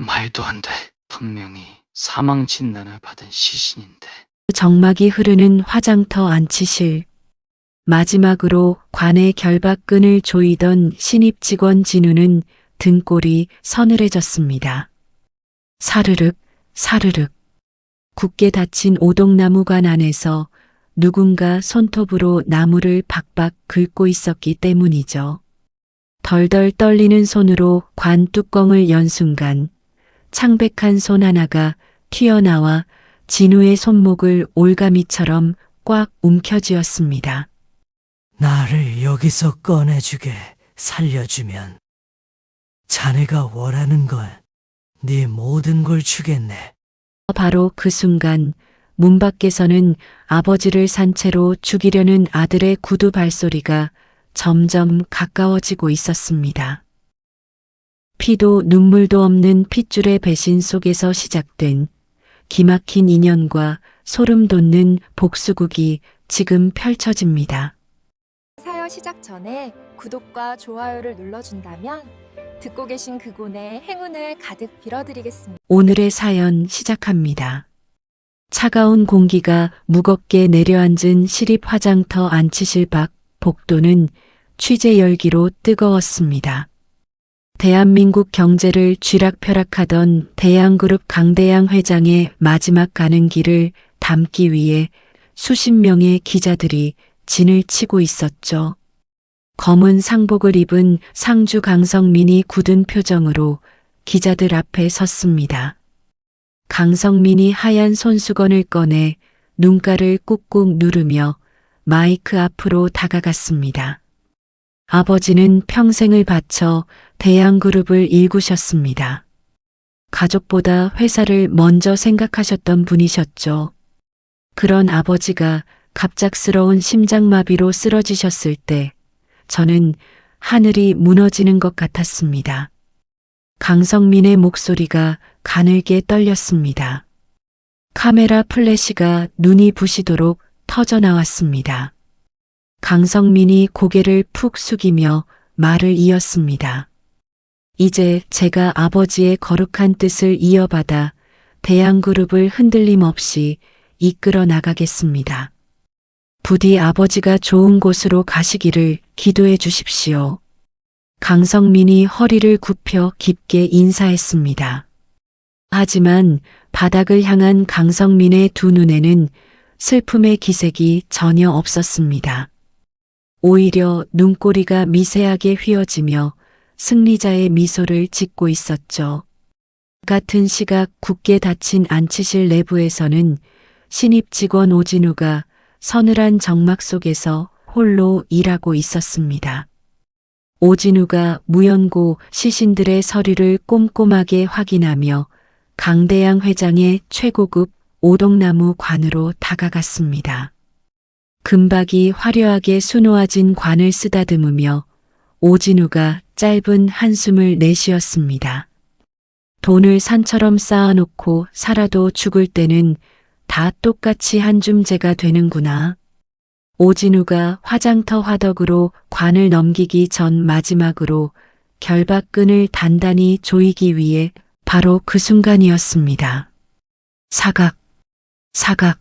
말도 안 돼. 분명히 사망 진단을 받은 시신인데. 정막이 흐르는 화장터 안치실. 마지막으로 관의 결박끈을 조이던 신입 직원 진우는 등골이 서늘해졌습니다. 사르륵, 사르륵. 굳게 닫힌 오동나무관 안에서 누군가 손톱으로 나무를 박박 긁고 있었기 때문이죠. 덜덜 떨리는 손으로 관 뚜껑을 연 순간 창백한 손 하나가 튀어나와 진우의 손목을 올가미처럼 꽉 움켜쥐었습니다. 나를 여기서 꺼내주게 살려주면 자네가 원하는 건 네 모든 걸 주겠네. 바로 그 순간 문 밖에서는 아버지를 산채로 죽이려는 아들의 구두 발소리가 점점 가까워지고 있었습니다. 피도 눈물도 없는 핏줄의 배신 속에서 시작된 기막힌 인연과 소름 돋는 복수극이 지금 펼쳐집니다. 사연 시작 전에 구독과 좋아요를 눌러준다면 듣고 계신 그곳에 행운을 가득 빌어드리겠습니다. 오늘의 사연 시작합니다. 차가운 공기가 무겁게 내려앉은 시립 화장터 안치실 밖 복도는 취재 열기로 뜨거웠습니다. 대한민국 경제를 쥐락펴락하던 대양그룹 강대양 회장의 마지막 가는 길을 담기 위해 수십 명의 기자들이 진을 치고 있었죠. 검은 상복을 입은 상주 강성민이 굳은 표정으로 기자들 앞에 섰습니다. 강성민이 하얀 손수건을 꺼내 눈가를 꾹꾹 누르며 마이크 앞으로 다가갔습니다. 아버지는 평생을 바쳐 대양그룹을 일구셨습니다. 가족보다 회사를 먼저 생각하셨던 분이셨죠. 그런 아버지가 갑작스러운 심장마비로 쓰러지셨을 때 저는 하늘이 무너지는 것 같았습니다. 강성민의 목소리가 가늘게 떨렸습니다. 카메라 플래시가 눈이 부시도록 터져 나왔습니다. 강성민이 고개를 푹 숙이며 말을 이었습니다. 이제 제가 아버지의 거룩한 뜻을 이어받아 대양그룹을 흔들림 없이 이끌어 나가겠습니다. 부디 아버지가 좋은 곳으로 가시기를 기도해 주십시오. 강성민이 허리를 굽혀 깊게 인사했습니다. 하지만 바닥을 향한 강성민의 두 눈에는 슬픔의 기색이 전혀 없었습니다. 오히려 눈꼬리가 미세하게 휘어지며 승리자의 미소를 짓고 있었죠. 같은 시각 굳게 닫힌 안치실 내부에서는 신입 직원 오진우가 서늘한 정막 속에서 홀로 일하고 있었습니다. 오진우가 무연고 시신들의 서류를 꼼꼼하게 확인하며 강대양 회장의 최고급 오동나무 관으로 다가갔습니다. 금박이 화려하게 수놓아진 관을 쓰다듬으며 오진우가 짧은 한숨을 내쉬었습니다. 돈을 산처럼 쌓아놓고 살아도 죽을 때는 다 똑같이 한 줌재가 되는구나. 오진우가 화장터 화덕으로 관을 넘기기 전 마지막으로 결박끈을 단단히 조이기 위해 바로 그 순간이었습니다. 사각, 사각.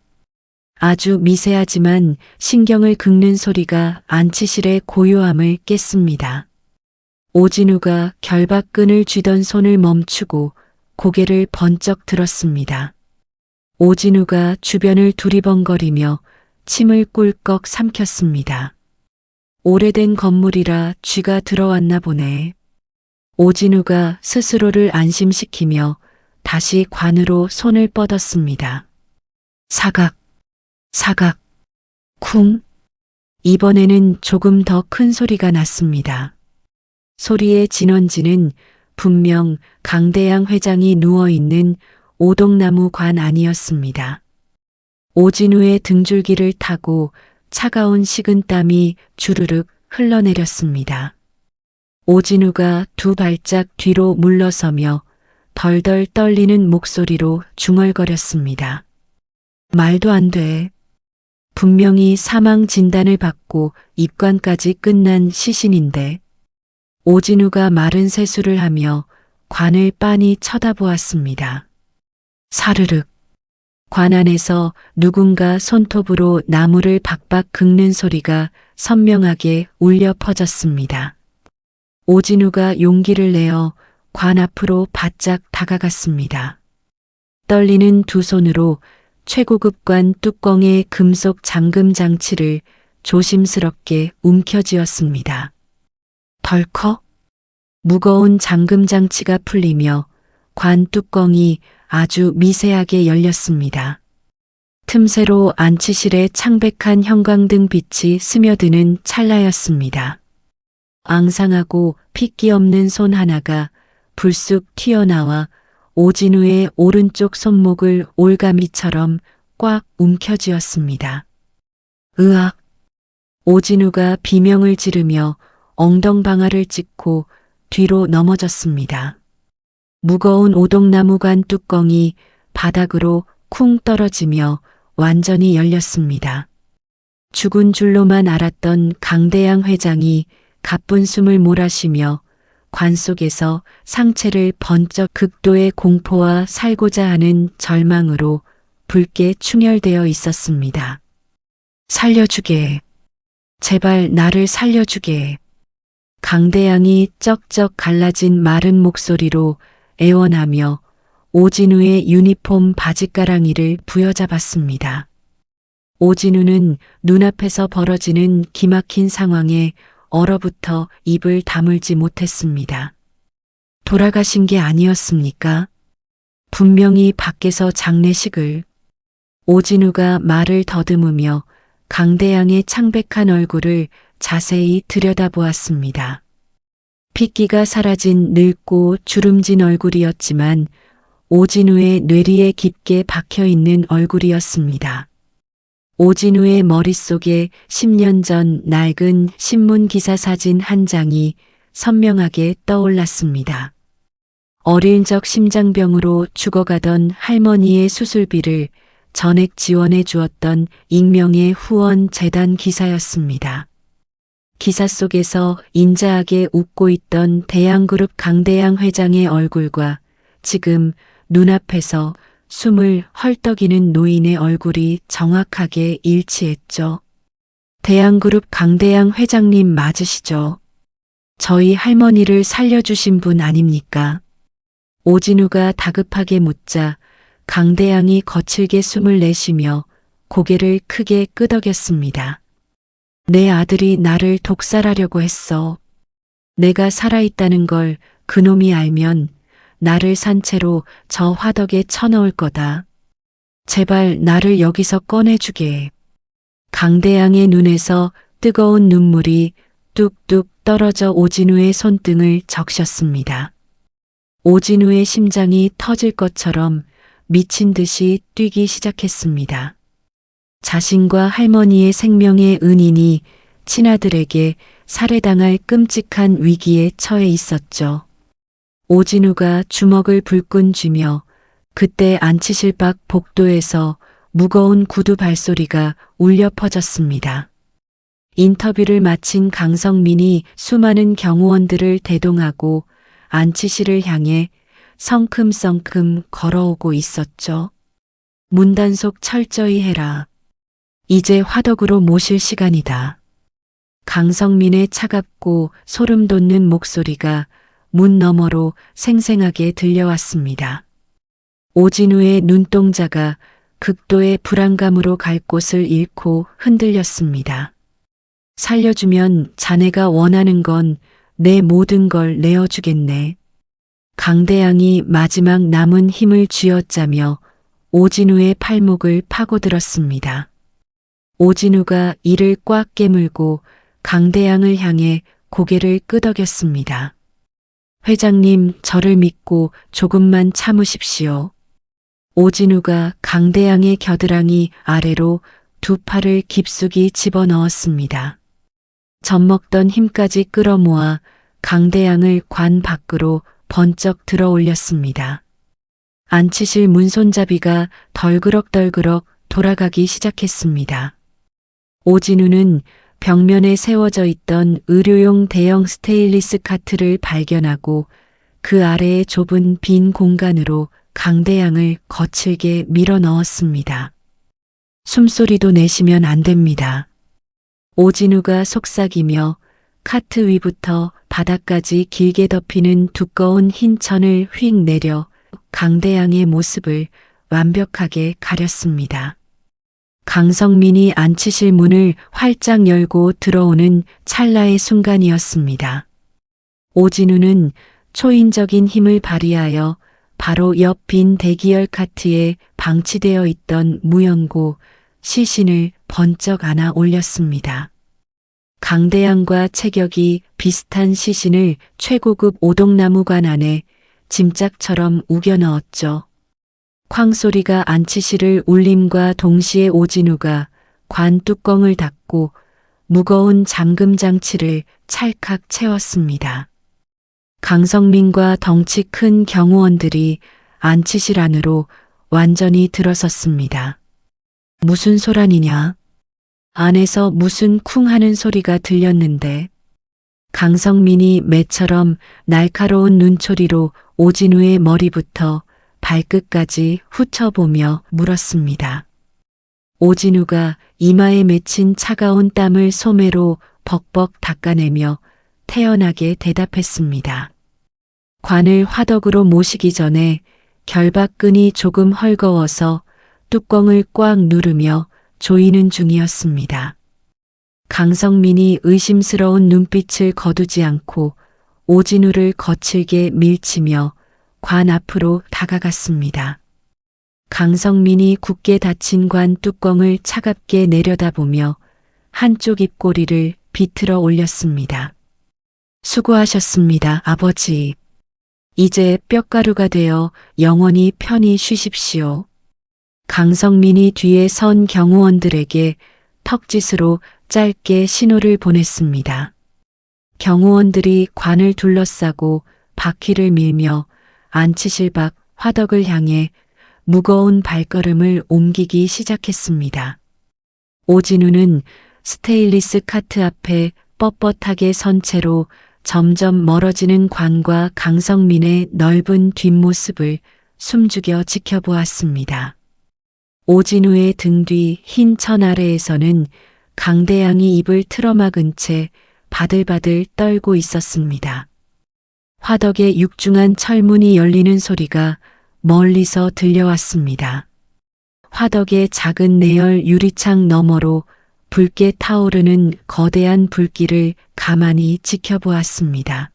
아주 미세하지만 신경을 긁는 소리가 안치실의 고요함을 깼습니다. 오진우가 결박끈을 쥐던 손을 멈추고 고개를 번쩍 들었습니다. 오진우가 주변을 두리번거리며 침을 꿀꺽 삼켰습니다. 오래된 건물이라 쥐가 들어왔나 보네. 오진우가 스스로를 안심시키며 다시 관으로 손을 뻗었습니다. 사각, 사각, 쿵. 이번에는 조금 더 큰 소리가 났습니다. 소리의 진원지는 분명 강대양 회장이 누워있는 오동나무 관 안이었습니다. 오진우의 등줄기를 타고 차가운 식은땀이 주르륵 흘러내렸습니다. 오진우가 두 발짝 뒤로 물러서며 덜덜 떨리는 목소리로 중얼거렸습니다. 말도 안 돼. 분명히 사망 진단을 받고 입관까지 끝난 시신인데. 오진우가 마른 세수를 하며 관을 빤히 쳐다보았습니다. 사르륵. 관 안에서 누군가 손톱으로 나무를 박박 긁는 소리가 선명하게 울려 퍼졌습니다. 오진우가 용기를 내어 관 앞으로 바짝 다가갔습니다. 떨리는 두 손으로 최고급 관 뚜껑의 금속 잠금 장치를 조심스럽게 움켜쥐었습니다. 덜컥 무거운 잠금 장치가 풀리며 관 뚜껑이 아주 미세하게 열렸습니다. 틈새로 안치실의 창백한 형광등 빛이 스며드는 찰나였습니다. 앙상하고 핏기 없는 손 하나가 불쑥 튀어나와 오진우의 오른쪽 손목을 올가미처럼 꽉 움켜쥐었습니다. 으악! 오진우가 비명을 지르며 엉덩방아를 찍고 뒤로 넘어졌습니다. 무거운 오동나무 관 뚜껑이 바닥으로 쿵 떨어지며 완전히 열렸습니다. 죽은 줄로만 알았던 강대양 회장이 가쁜 숨을 몰아쉬며 관 속에서 상체를 번쩍 극도의 공포와 살고자 하는 절망으로 붉게 충혈되어 있었습니다. 살려주게. 제발 나를 살려주게. 강대양이 쩍쩍 갈라진 마른 목소리로 애원하며 오진우의 유니폼 바지가랑이를 부여잡았습니다. 오진우는 눈앞에서 벌어지는 기막힌 상황에 얼어붙어 입을 다물지 못했습니다. 돌아가신 게 아니었습니까? 분명히 밖에서 장례식을. 오진우가 말을 더듬으며 강대양의 창백한 얼굴을 자세히 들여다보았습니다. 핏기가 사라진 늙고 주름진 얼굴이었지만 오진우의 뇌리에 깊게 박혀있는 얼굴이었습니다. 오진우의 머릿속에 10년 전 낡은 신문 기사 사진 한 장이 선명하게 떠올랐습니다. 어릴 적 심장병으로 죽어가던 할머니의 수술비를 전액 지원해 주었던 익명의 후원 재단 기사였습니다. 기사 속에서 인자하게 웃고 있던 대양그룹 강대양 회장의 얼굴과 지금 눈앞에서 숨을 헐떡이는 노인의 얼굴이 정확하게 일치했죠. 대양그룹 강대양 회장님 맞으시죠? 저희 할머니를 살려주신 분 아닙니까? 오진우가 다급하게 묻자 강대양이 거칠게 숨을 내쉬며 고개를 크게 끄덕였습니다. 내 아들이 나를 독살하려고 했어. 내가 살아있다는 걸 그놈이 알면 나를 산채로 저 화덕에 쳐넣을 거다. 제발 나를 여기서 꺼내주게. 강대양의 눈에서 뜨거운 눈물이 뚝뚝 떨어져 오진우의 손등을 적셨습니다. 오진우의 심장이 터질 것처럼 미친 듯이 뛰기 시작했습니다. 자신과 할머니의 생명의 은인이 친아들에게 살해당할 끔찍한 위기에 처해 있었죠. 오진우가 주먹을 불끈 쥐며 그때 안치실 밖 복도에서 무거운 구두 발소리가 울려 퍼졌습니다. 인터뷰를 마친 강성민이 수많은 경호원들을 대동하고 안치실을 향해 성큼성큼 걸어오고 있었죠. 문단속 철저히 해라. 이제 화덕으로 모실 시간이다. 강성민의 차갑고 소름 돋는 목소리가 문 너머로 생생하게 들려왔습니다. 오진우의 눈동자가 극도의 불안감으로 갈 곳을 잃고 흔들렸습니다. 살려주면 자네가 원하는 건 내 모든 걸 내어주겠네. 강대양이 마지막 남은 힘을 쥐어짜며 오진우의 팔목을 파고들었습니다. 오진우가 이를 꽉 깨물고 강대양을 향해 고개를 끄덕였습니다. 회장님, 저를 믿고 조금만 참으십시오. 오진우가 강대양의 겨드랑이 아래로 두 팔을 깊숙이 집어넣었습니다. 젖먹던 힘까지 끌어모아 강대양을 관 밖으로 번쩍 들어 올렸습니다. 안치실 문손잡이가 덜그럭덜그럭 돌아가기 시작했습니다. 오진우는 벽면에 세워져 있던 의료용 대형 스테인리스 카트를 발견하고 그 아래의 좁은 빈 공간으로 강대양을 거칠게 밀어 넣었습니다. 숨소리도 내시면 안 됩니다. 오진우가 속삭이며 카트 위부터 바닥까지 길게 덮이는 두꺼운 흰 천을 휙 내려 강대양의 모습을 완벽하게 가렸습니다. 강성민이 앉히실 문을 활짝 열고 들어오는 찰나의 순간이었습니다. 오진우는 초인적인 힘을 발휘하여 바로 옆 빈 대기열 카트에 방치되어 있던 무연고 시신을 번쩍 안아 올렸습니다. 강대양과 체격이 비슷한 시신을 최고급 오동나무관 안에 짐짝처럼 우겨 넣었죠. 쾅 소리가 안치실을 울림과 동시에 오진우가 관 뚜껑을 닫고 무거운 잠금 장치를 찰칵 채웠습니다. 강성민과 덩치 큰 경호원들이 안치실 안으로 완전히 들어섰습니다. 무슨 소란이냐? 안에서 무슨 쿵 하는 소리가 들렸는데 강성민이 매처럼 날카로운 눈초리로 오진우의 머리부터 발끝까지 훑어보며 물었습니다. 오진우가 이마에 맺힌 차가운 땀을 소매로 벅벅 닦아내며 태연하게 대답했습니다. 관을 화덕으로 모시기 전에 결박근이 조금 헐거워서 뚜껑을 꽉 누르며 조이는 중이었습니다. 강성민이 의심스러운 눈빛을 거두지 않고 오진우를 거칠게 밀치며 관 앞으로 다가갔습니다. 강성민이 굳게 닫힌 관 뚜껑을 차갑게 내려다보며 한쪽 입꼬리를 비틀어 올렸습니다. 수고하셨습니다, 아버지. 이제 뼈가루가 되어 영원히 편히 쉬십시오. 강성민이 뒤에 선 경호원들에게 턱짓으로 짧게 신호를 보냈습니다. 경호원들이 관을 둘러싸고 바퀴를 밀며 안치실 밖 화덕을 향해 무거운 발걸음을 옮기기 시작했습니다. 오진우는 스테인리스 카트 앞에 뻣뻣하게 선 채로 점점 멀어지는 관과 강성민의 넓은 뒷모습을 숨죽여 지켜보았습니다. 오진우의 등 뒤 흰 천 아래에서는 강대양이 입을 틀어막은 채 바들바들 떨고 있었습니다. 화덕의 육중한 철문이 열리는 소리가 멀리서 들려왔습니다. 화덕의 작은 내열 유리창 너머로 붉게 타오르는 거대한 불길을 가만히 지켜보았습니다.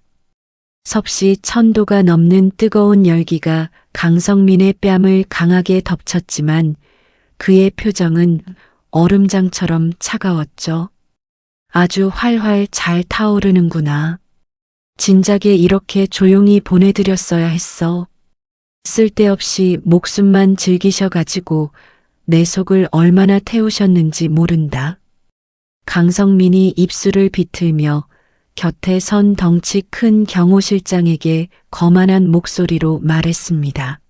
섭씨 1000도가 넘는 뜨거운 열기가 강성민의 뺨을 강하게 덮쳤지만 그의 표정은 얼음장처럼 차가웠죠. 아주 활활 잘 타오르는구나. 진작에 이렇게 조용히 보내드렸어야 했어. 쓸데없이 목숨만 즐기셔가지고 내 속을 얼마나 태우셨는지 모른다. 강성민이 입술을 비틀며 곁에 선 덩치 큰 경호실장에게 거만한 목소리로 말했습니다.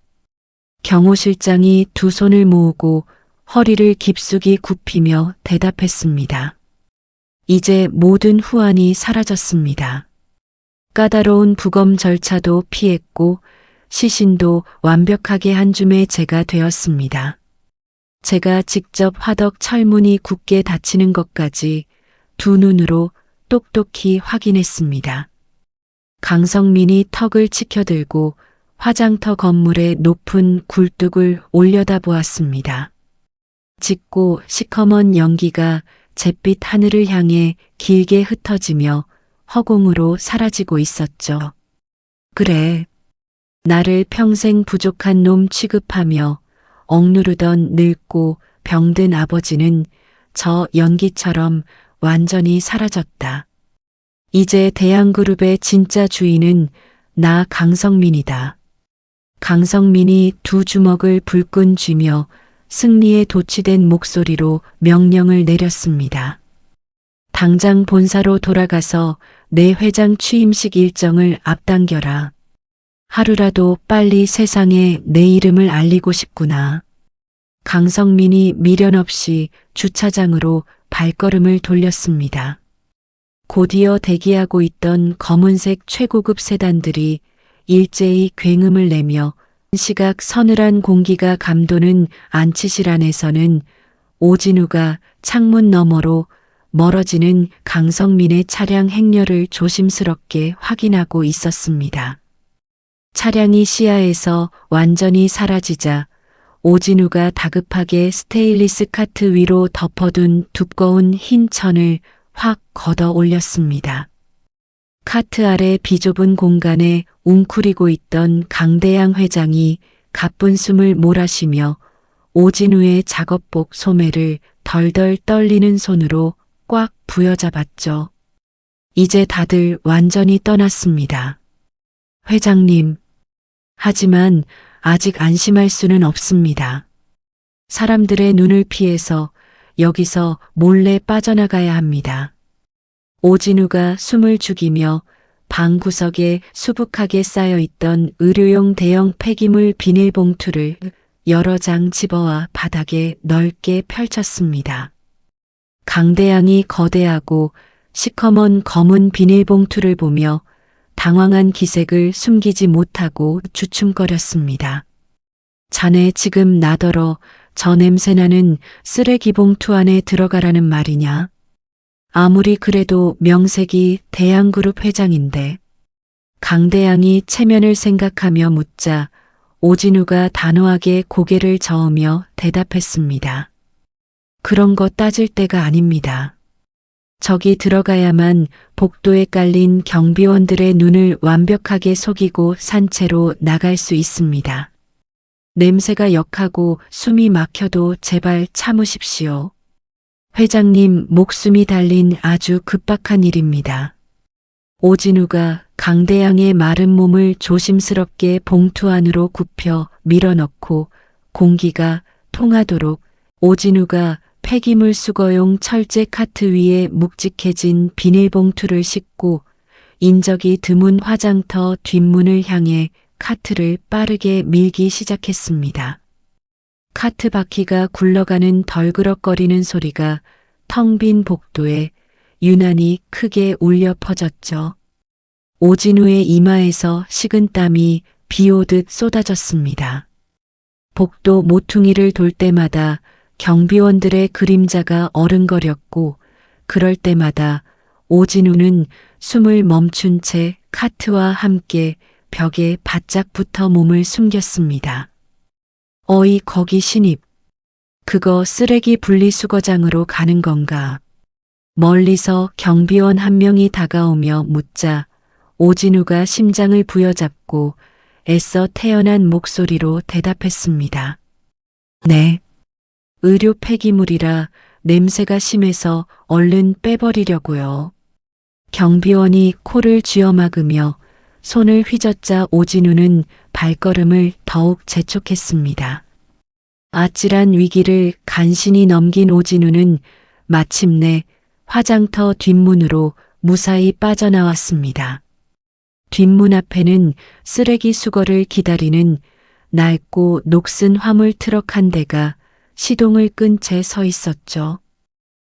경호실장이 두 손을 모으고 허리를 깊숙이 굽히며 대답했습니다. 이제 모든 후환이 사라졌습니다. 까다로운 부검 절차도 피했고 시신도 완벽하게 한 줌의 제가 되었습니다. 제가 직접 화덕 철문이 굳게 닫히는 것까지 두 눈으로 똑똑히 확인했습니다. 강성민이 턱을 치켜들고 화장터 건물의 높은 굴뚝을 올려다보았습니다. 짙고 시커먼 연기가 잿빛 하늘을 향해 길게 흩어지며 허공으로 사라지고 있었죠. 그래, 나를 평생 부족한 놈 취급하며 억누르던 늙고 병든 아버지는 저 연기처럼 완전히 사라졌다. 이제 대양그룹의 진짜 주인은 나 강성민이다. 강성민이 두 주먹을 불끈 쥐며 승리에 도취된 목소리로 명령을 내렸습니다. 당장 본사로 돌아가서 내 회장 취임식 일정을 앞당겨라. 하루라도 빨리 세상에 내 이름을 알리고 싶구나. 강성민이 미련 없이 주차장으로 발걸음을 돌렸습니다. 곧이어 대기하고 있던 검은색 최고급 세단들이 일제히 굉음을 내며 시각 서늘한 공기가 감도는 안치실 안에서는 오진우가 창문 너머로 멀어지는 강성민의 차량 행렬을 조심스럽게 확인하고 있었습니다. 차량이 시야에서 완전히 사라지자 오진우가 다급하게 스테인리스 카트 위로 덮어둔 두꺼운 흰 천을 확 걷어 올렸습니다. 카트 아래 비좁은 공간에 웅크리고 있던 강대양 회장이 가쁜 숨을 몰아쉬며 오진우의 작업복 소매를 덜덜 떨리는 손으로 꽉 부여잡았죠. 이제 다들 완전히 떠났습니다. 회장님. 하지만 아직 안심할 수는 없습니다. 사람들의 눈을 피해서 여기서 몰래 빠져나가야 합니다. 오진우가 숨을 죽이며 방 구석에 수북하게 쌓여있던 의료용 대형 폐기물 비닐봉투를 여러 장 집어와 바닥에 넓게 펼쳤습니다. 강대양이 거대하고 시커먼 검은 비닐봉투를 보며 당황한 기색을 숨기지 못하고 주춤거렸습니다. 자네 지금 나더러 저 냄새나는 쓰레기 봉투 안에 들어가라는 말이냐? 아무리 그래도 명색이 대양그룹 회장인데. 강대양이 체면을 생각하며 묻자 오진우가 단호하게 고개를 저으며 대답했습니다. 그런 거 따질 때가 아닙니다. 저기 들어가야만 복도에 깔린 경비원들의 눈을 완벽하게 속이고 산채로 나갈 수 있습니다. 냄새가 역하고 숨이 막혀도 제발 참으십시오. 회장님 목숨이 달린 아주 급박한 일입니다. 오진우가 강대양의 마른 몸을 조심스럽게 봉투 안으로 굽혀 밀어넣고 공기가 통하도록 오진우가 폐기물 수거용 철제 카트 위에 묵직해진 비닐봉투를 싣고 인적이 드문 화장터 뒷문을 향해 카트를 빠르게 밀기 시작했습니다. 카트 바퀴가 굴러가는 덜그럭거리는 소리가 텅 빈 복도에 유난히 크게 울려 퍼졌죠. 오진우의 이마에서 식은 땀이 비 오듯 쏟아졌습니다. 복도 모퉁이를 돌 때마다 경비원들의 그림자가 어른거렸고 그럴 때마다 오진우는 숨을 멈춘 채 카트와 함께 벽에 바짝 붙어 몸을 숨겼습니다. 어이 거기 신입. 그거 쓰레기 분리수거장으로 가는 건가? 멀리서 경비원 한 명이 다가오며 묻자 오진우가 심장을 부여잡고 애써 태어난 목소리로 대답했습니다. 네. 의료 폐기물이라 냄새가 심해서 얼른 빼버리려고요. 경비원이 코를 쥐어막으며 손을 휘젓자 오진우는 발걸음을 더욱 재촉했습니다. 아찔한 위기를 간신히 넘긴 오진우는 마침내 화장터 뒷문으로 무사히 빠져나왔습니다. 뒷문 앞에는 쓰레기 수거를 기다리는 낡고 녹슨 화물 트럭 한 대가 시동을 끈 채 서 있었죠.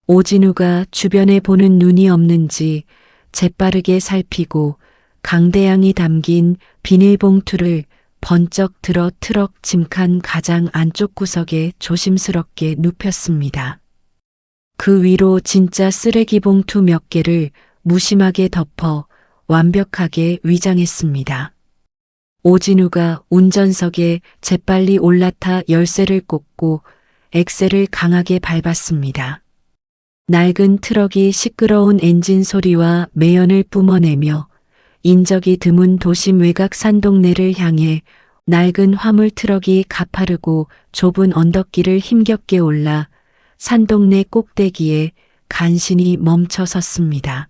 오진우가 주변에 보는 눈이 없는지 재빠르게 살피고 강대양이 담긴 비닐봉투를 번쩍 들어 트럭 짐칸 가장 안쪽 구석에 조심스럽게 눕혔습니다. 그 위로 진짜 쓰레기 봉투 몇 개를 무심하게 덮어 완벽하게 위장했습니다. 오진우가 운전석에 재빨리 올라타 열쇠를 꽂고 엑셀을 강하게 밟았습니다. 낡은 트럭이 시끄러운 엔진 소리와 매연을 뿜어내며 인적이 드문 도심 외곽 산동네를 향해 낡은 화물 트럭이 가파르고 좁은 언덕길을 힘겹게 올라 산동네 꼭대기에 간신히 멈춰 섰습니다.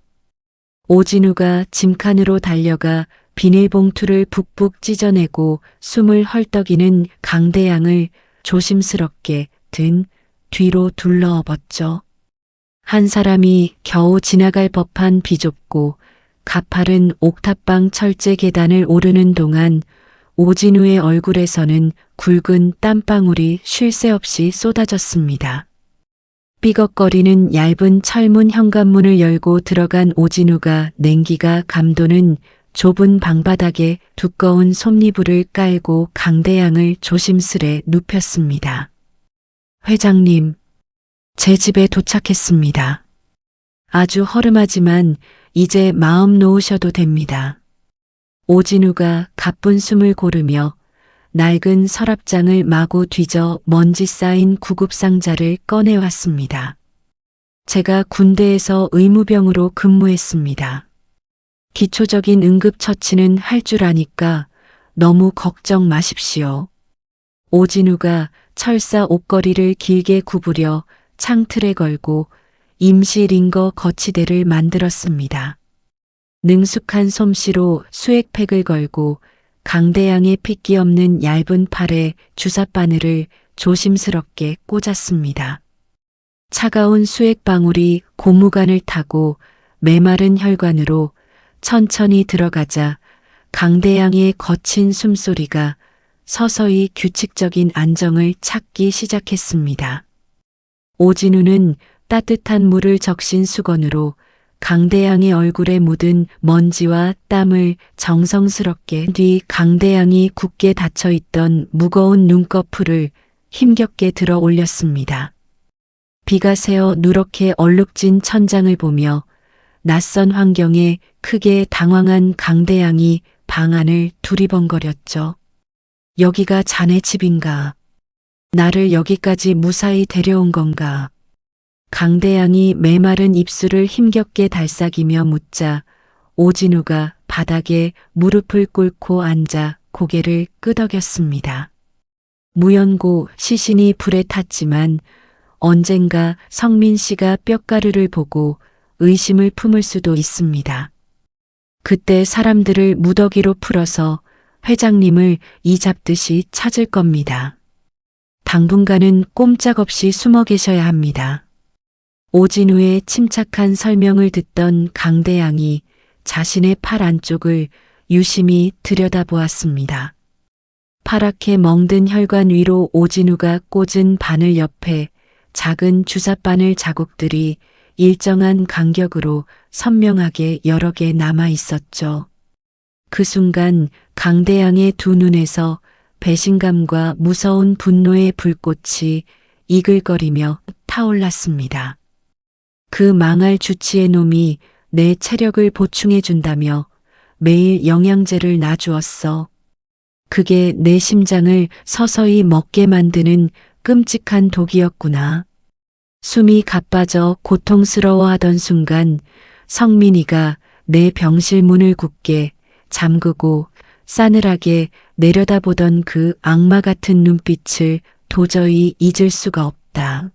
오진우가 짐칸으로 달려가 비닐봉투를 북북 찢어내고 숨을 헐떡이는 강대양을 조심스럽게 등 뒤로 둘러엎었죠. 한 사람이 겨우 지나갈 법한 비좁고 가파른 옥탑방 철제 계단을 오르는 동안 오진우의 얼굴에서는 굵은 땀방울이 쉴 새 없이 쏟아졌습니다. 삐걱거리는 얇은 철문 현관문을 열고 들어간 오진우가 냉기가 감도는 좁은 방바닥에 두꺼운 솜니불을 깔고 강대양을 조심스레 눕혔습니다. 회장님, 제 집에 도착했습니다. 아주 허름하지만 이제 마음 놓으셔도 됩니다. 오진우가 가쁜 숨을 고르며 낡은 서랍장을 마구 뒤져 먼지 쌓인 구급상자를 꺼내왔습니다. 제가 군대에서 의무병으로 근무했습니다. 기초적인 응급처치는 할 줄 아니까 너무 걱정 마십시오. 오진우가 철사 옷걸이를 길게 구부려 창틀에 걸고 임시 링거 거치대를 만들었습니다. 능숙한 솜씨로 수액팩을 걸고 강대양의 핏기 없는 얇은 팔에 주사바늘을 조심스럽게 꽂았습니다. 차가운 수액방울이 고무관을 타고 메마른 혈관으로 천천히 들어가자 강대양의 거친 숨소리가 서서히 규칙적인 안정을 찾기 시작했습니다. 오진우는 따뜻한 물을 적신 수건으로 강대양의 얼굴에 묻은 먼지와 땀을 정성스럽게 뒤 강대양이 굳게 닫혀있던 무거운 눈꺼풀을 힘겹게 들어 올렸습니다. 비가 새어 누렇게 얼룩진 천장을 보며 낯선 환경에 크게 당황한 강대양이 방 안을 두리번거렸죠. 여기가 자네 집인가? 나를 여기까지 무사히 데려온 건가? 강대양이 메마른 입술을 힘겹게 달싹이며 묻자 오진우가 바닥에 무릎을 꿇고 앉아 고개를 끄덕였습니다. 무연고 시신이 불에 탔지만 언젠가 성민 씨가 뼈가루를 보고 의심을 품을 수도 있습니다. 그때 사람들을 무더기로 풀어서 회장님을 이잡듯이 찾을 겁니다. 당분간은 꼼짝없이 숨어 계셔야 합니다. 오진우의 침착한 설명을 듣던 강대양이 자신의 팔 안쪽을 유심히 들여다보았습니다. 파랗게 멍든 혈관 위로 오진우가 꽂은 바늘 옆에 작은 주사바늘 자국들이 일정한 간격으로 선명하게 여러 개 남아 있었죠. 그 순간 강대양의 두 눈에서 배신감과 무서운 분노의 불꽃이 이글거리며 타올랐습니다. 그 망할 주치의 놈이 내 체력을 보충해준다며 매일 영양제를 놔주었어. 그게 내 심장을 서서히 먹게 만드는 끔찍한 독이었구나. 숨이 가빠져 고통스러워하던 순간 성민이가 내 병실 문을 굳게 잠그고 싸늘하게 내려다보던 그 악마 같은 눈빛을 도저히 잊을 수가 없다.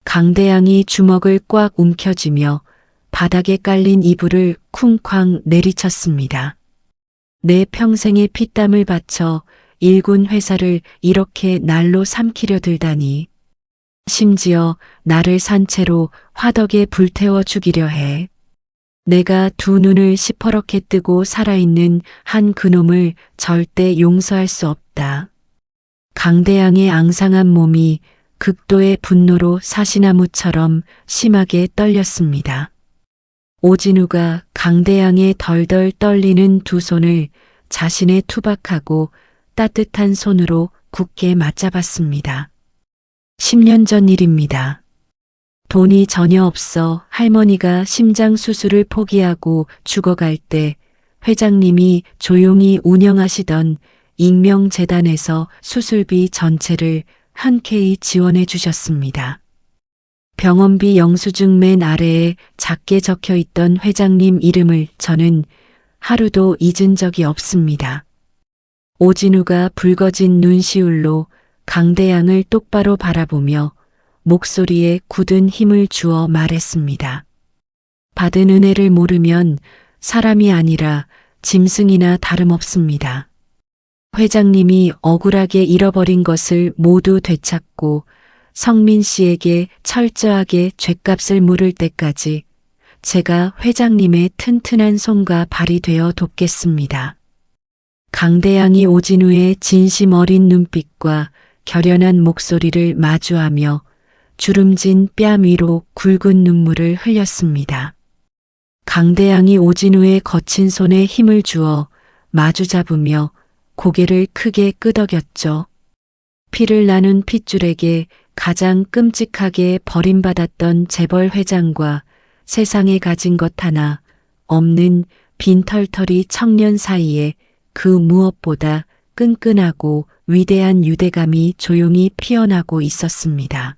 강대양이 주먹을 꽉 움켜쥐며 바닥에 깔린 이불을 쿵쾅 내리쳤습니다. 내 평생의 피땀을 바쳐 일군 회사를 이렇게 날로 삼키려 들다니. 심지어 나를 산채로 화덕에 불태워 죽이려 해. 내가 두 눈을 시퍼렇게 뜨고 살아있는 한 그놈을 절대 용서할 수 없다. 강대양의 앙상한 몸이 극도의 분노로 사시나무처럼 심하게 떨렸습니다. 오진우가 강대양의 덜덜 떨리는 두 손을 자신의 투박하고 따뜻한 손으로 굳게 맞잡았습니다. 10년 전 일입니다. 돈이 전혀 없어 할머니가 심장 수술을 포기하고 죽어갈 때 회장님이 조용히 운영하시던 익명재단에서 수술비 전체를 흔쾌히 지원해 주셨습니다. 병원비 영수증 맨 아래에 작게 적혀 있던 회장님 이름을 저는 하루도 잊은 적이 없습니다. 오진우가 붉어진 눈시울로 강대양을 똑바로 바라보며 목소리에 굳은 힘을 주어 말했습니다. 받은 은혜를 모르면 사람이 아니라 짐승이나 다름없습니다. 회장님이 억울하게 잃어버린 것을 모두 되찾고 성민 씨에게 철저하게 죗값을 물을 때까지 제가 회장님의 튼튼한 손과 발이 되어 돕겠습니다. 강대양이 오진우의 진심 어린 눈빛과 결연한 목소리를 마주하며 주름진 뺨 위로 굵은 눈물을 흘렸습니다. 강대양이 오진우의 거친 손에 힘을 주어 마주 잡으며 고개를 크게 끄덕였죠. 피를 나눈 핏줄에게 가장 끔찍하게 버림받았던 재벌 회장과 세상에 가진 것 하나 없는 빈털터리 청년 사이에 그 무엇보다 끈끈하고 위대한 유대감이 조용히 피어나고 있었습니다.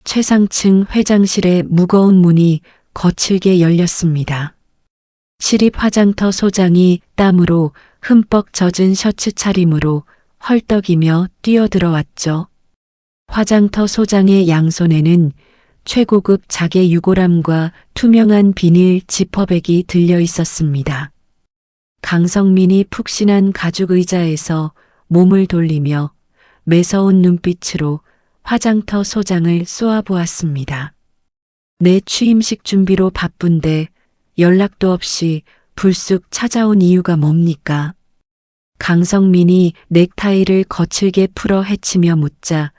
최상층 회장실의 무거운 문이 거칠게 열렸습니다. 시립 화장터 소장이 땀으로 흠뻑 젖은 셔츠 차림으로 헐떡이며 뛰어들어왔죠. 화장터 소장의 양손에는 최고급 자개 유골함과 투명한 비닐 지퍼백이 들려 있었습니다. 강성민이 푹신한 가죽 의자에서 몸을 돌리며 매서운 눈빛으로 화장터 소장을 쏘아보았습니다. 내 취임식 준비로 바쁜데 연락도 없이 불쑥 찾아온 이유가 뭡니까? 강성민이 넥타이를 거칠게 풀어 헤치며 묻자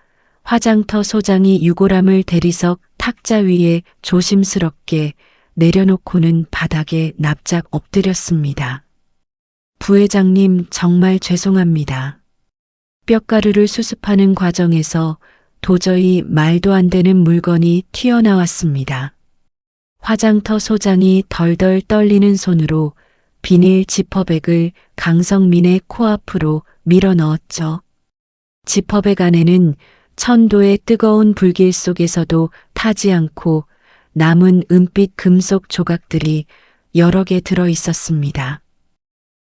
화장터 소장이 유골함을 대리석 탁자 위에 조심스럽게 내려놓고는 바닥에 납작 엎드렸습니다. 부회장님, 정말 죄송합니다. 뼈가루를 수습하는 과정에서 도저히 말도 안 되는 물건이 튀어나왔습니다. 화장터 소장이 덜덜 떨리는 손으로 비닐 지퍼백을 강성민의 코앞으로 밀어 넣었죠. 지퍼백 안에는 천도의 뜨거운 불길 속에서도 타지 않고 남은 은빛 금속 조각들이 여러 개 들어 있었습니다.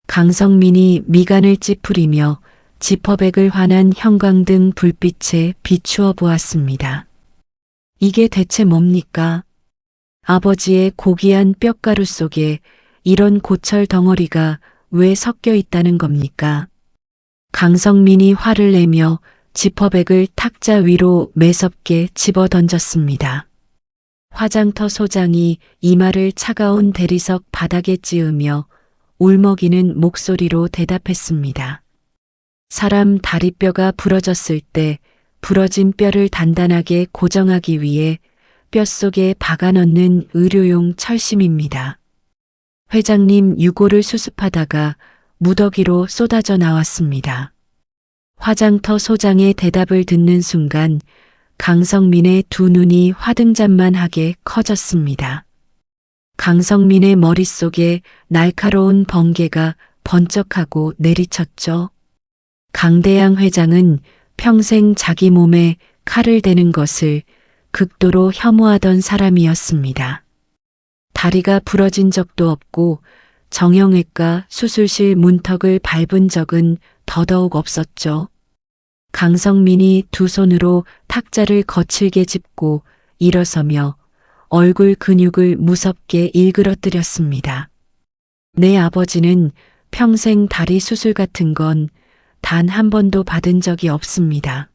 강성민이 미간을 찌푸리며 지퍼백을 환한 형광등 불빛에 비추어 보았습니다. 이게 대체 뭡니까? 아버지의 고귀한 뼈가루 속에 이런 고철 덩어리가 왜 섞여 있다는 겁니까? 강성민이 화를 내며 지퍼백을 탁자 위로 매섭게 집어 던졌습니다. 화장터 소장이 이마를 차가운 대리석 바닥에 찌으며 울먹이는 목소리로 대답했습니다. 사람 다리뼈가 부러졌을 때 부러진 뼈를 단단하게 고정하기 위해 뼛속에 박아 넣는 의료용 철심입니다. 회장님 유골을 수습하다가 무더기로 쏟아져 나왔습니다. 화장터 소장의 대답을 듣는 순간 강성민의 두 눈이 화등잔만하게 커졌습니다. 강성민의 머릿속에 날카로운 번개가 번쩍하고 내리쳤죠. 강대양 회장은 평생 자기 몸에 칼을 대는 것을 극도로 혐오하던 사람이었습니다. 다리가 부러진 적도 없고 정형외과 수술실 문턱을 밟은 적은 더더욱 없었죠. 강성민이 두 손으로 탁자를 거칠게 짚고 일어서며 얼굴 근육을 무섭게 일그러뜨렸습니다. 내 아버지는 평생 다리 수술 같은 건 단 한 번도 받은 적이 없습니다.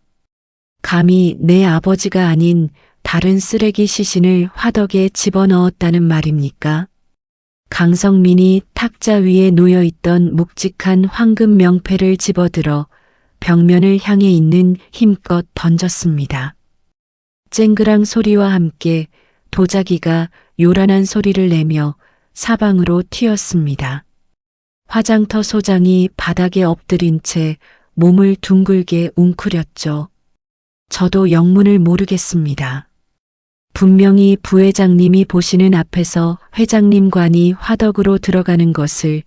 감히 내 아버지가 아닌 다른 쓰레기 시신을 화덕에 집어넣었다는 말입니까? 강성민이 탁자 위에 놓여있던 묵직한 황금 명패를 집어들어 벽면을 향해 있는 힘껏 던졌습니다. 쨍그랑 소리와 함께 도자기가 요란한 소리를 내며 사방으로 튀었습니다. 화장터 소장이 바닥에 엎드린 채 몸을 둥글게 웅크렸죠. 저도 영문을 모르겠습니다. 분명히 부회장님이 보시는 앞에서 회장님관이 화덕으로 들어가는 것을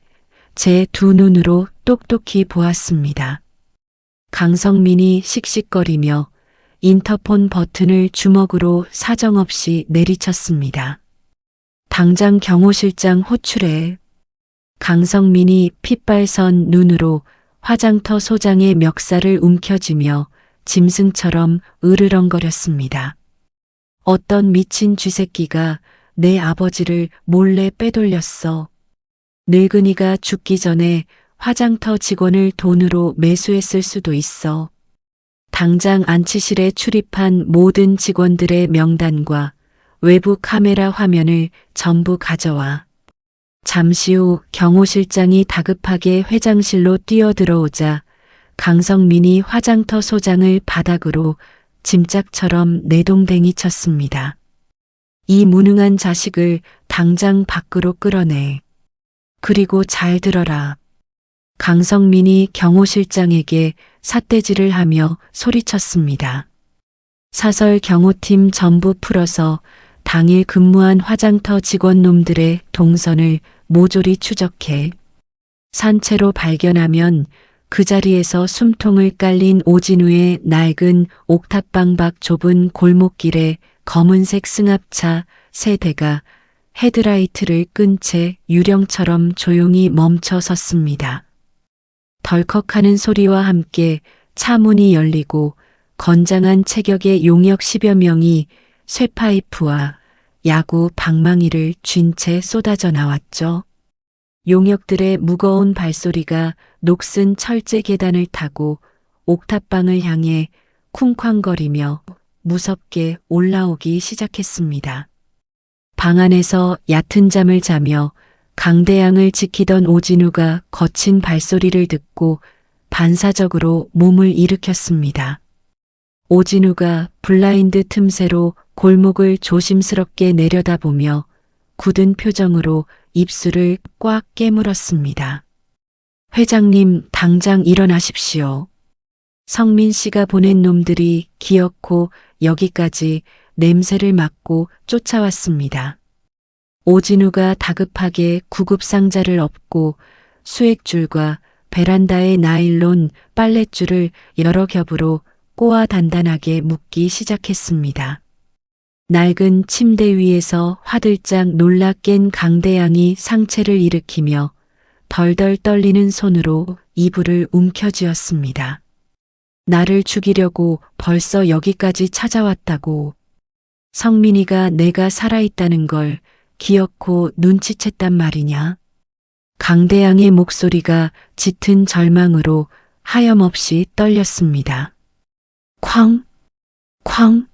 제 두 눈으로 똑똑히 보았습니다. 강성민이 씩씩거리며 인터폰 버튼을 주먹으로 사정없이 내리쳤습니다. 당장 경호실장 호출해. 강성민이 핏발선 눈으로 화장터 소장의 멱살을 움켜쥐며 짐승처럼 으르렁거렸습니다. 어떤 미친 쥐새끼가 내 아버지를 몰래 빼돌렸어. 늙은이가 죽기 전에 화장터 직원을 돈으로 매수했을 수도 있어. 당장 안치실에 출입한 모든 직원들의 명단과 외부 카메라 화면을 전부 가져와. 잠시 후 경호실장이 다급하게 회장실로 뛰어들어오자 강성민이 화장터 소장을 바닥으로 짐짝처럼 내동댕이 쳤습니다. 이 무능한 자식을 당장 밖으로 끌어내. 그리고 잘 들어라. 강성민이 경호실장에게 삿대질을 하며 소리쳤습니다. 사설 경호팀 전부 풀어서 당일 근무한 화장터 직원놈들의 동선을 모조리 추적해 산채로 발견하면 그 자리에서 숨통을 깔린 오진우의 낡은 옥탑방 밖 좁은 골목길에 검은색 승합차 3대가 헤드라이트를 끈 채 유령처럼 조용히 멈춰 섰습니다. 덜컥하는 소리와 함께 차 문이 열리고 건장한 체격의 용역 10여 명이 쇠파이프와 야구 방망이를 쥔 채 쏟아져 나왔죠. 용역들의 무거운 발소리가 녹슨 철제 계단을 타고 옥탑방을 향해 쿵쾅거리며 무섭게 올라오기 시작했습니다. 방 안에서 얕은 잠을 자며 강대양을 지키던 오진우가 거친 발소리를 듣고 반사적으로 몸을 일으켰습니다. 오진우가 블라인드 틈새로 골목을 조심스럽게 내려다보며 굳은 표정으로 입술을 꽉 깨물었습니다. 회장님, 당장 일어나십시오. 성민 씨가 보낸 놈들이 기어코 여기까지 냄새를 맡고 쫓아왔습니다. 오진우가 다급하게 구급상자를 엎고 수액줄과 베란다의 나일론 빨랫줄을 여러 겹으로 꼬아 단단하게 묶기 시작했습니다. 낡은 침대 위에서 화들짝 놀라 깬 강대양이 상체를 일으키며 덜덜 떨리는 손으로 이불을 움켜쥐었습니다. 나를 죽이려고 벌써 여기까지 찾아왔다고. 성민이가 내가 살아있다는 걸 기어코 눈치챘단 말이냐. 강대양의 목소리가 짙은 절망으로 하염없이 떨렸습니다. 쾅! 쾅!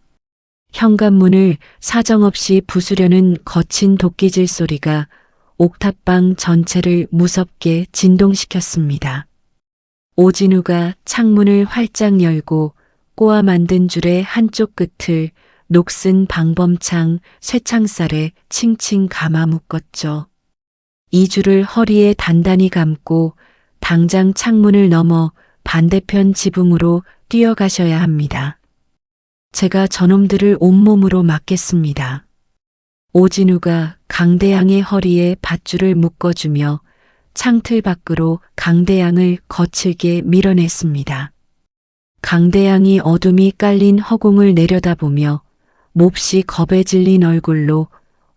현관문을 사정없이 부수려는 거친 도끼질 소리가 옥탑방 전체를 무섭게 진동시켰습니다. 오진우가 창문을 활짝 열고 꼬아 만든 줄의 한쪽 끝을 녹슨 방범창 쇠창살에 칭칭 감아 묶었죠. 이 줄을 허리에 단단히 감고 당장 창문을 넘어 반대편 지붕으로 뛰어가셔야 합니다. 제가 저놈들을 온몸으로 막겠습니다. 오진우가 강대양의 허리에 밧줄을 묶어주며 창틀 밖으로 강대양을 거칠게 밀어냈습니다. 강대양이 어둠이 깔린 허공을 내려다보며 몹시 겁에 질린 얼굴로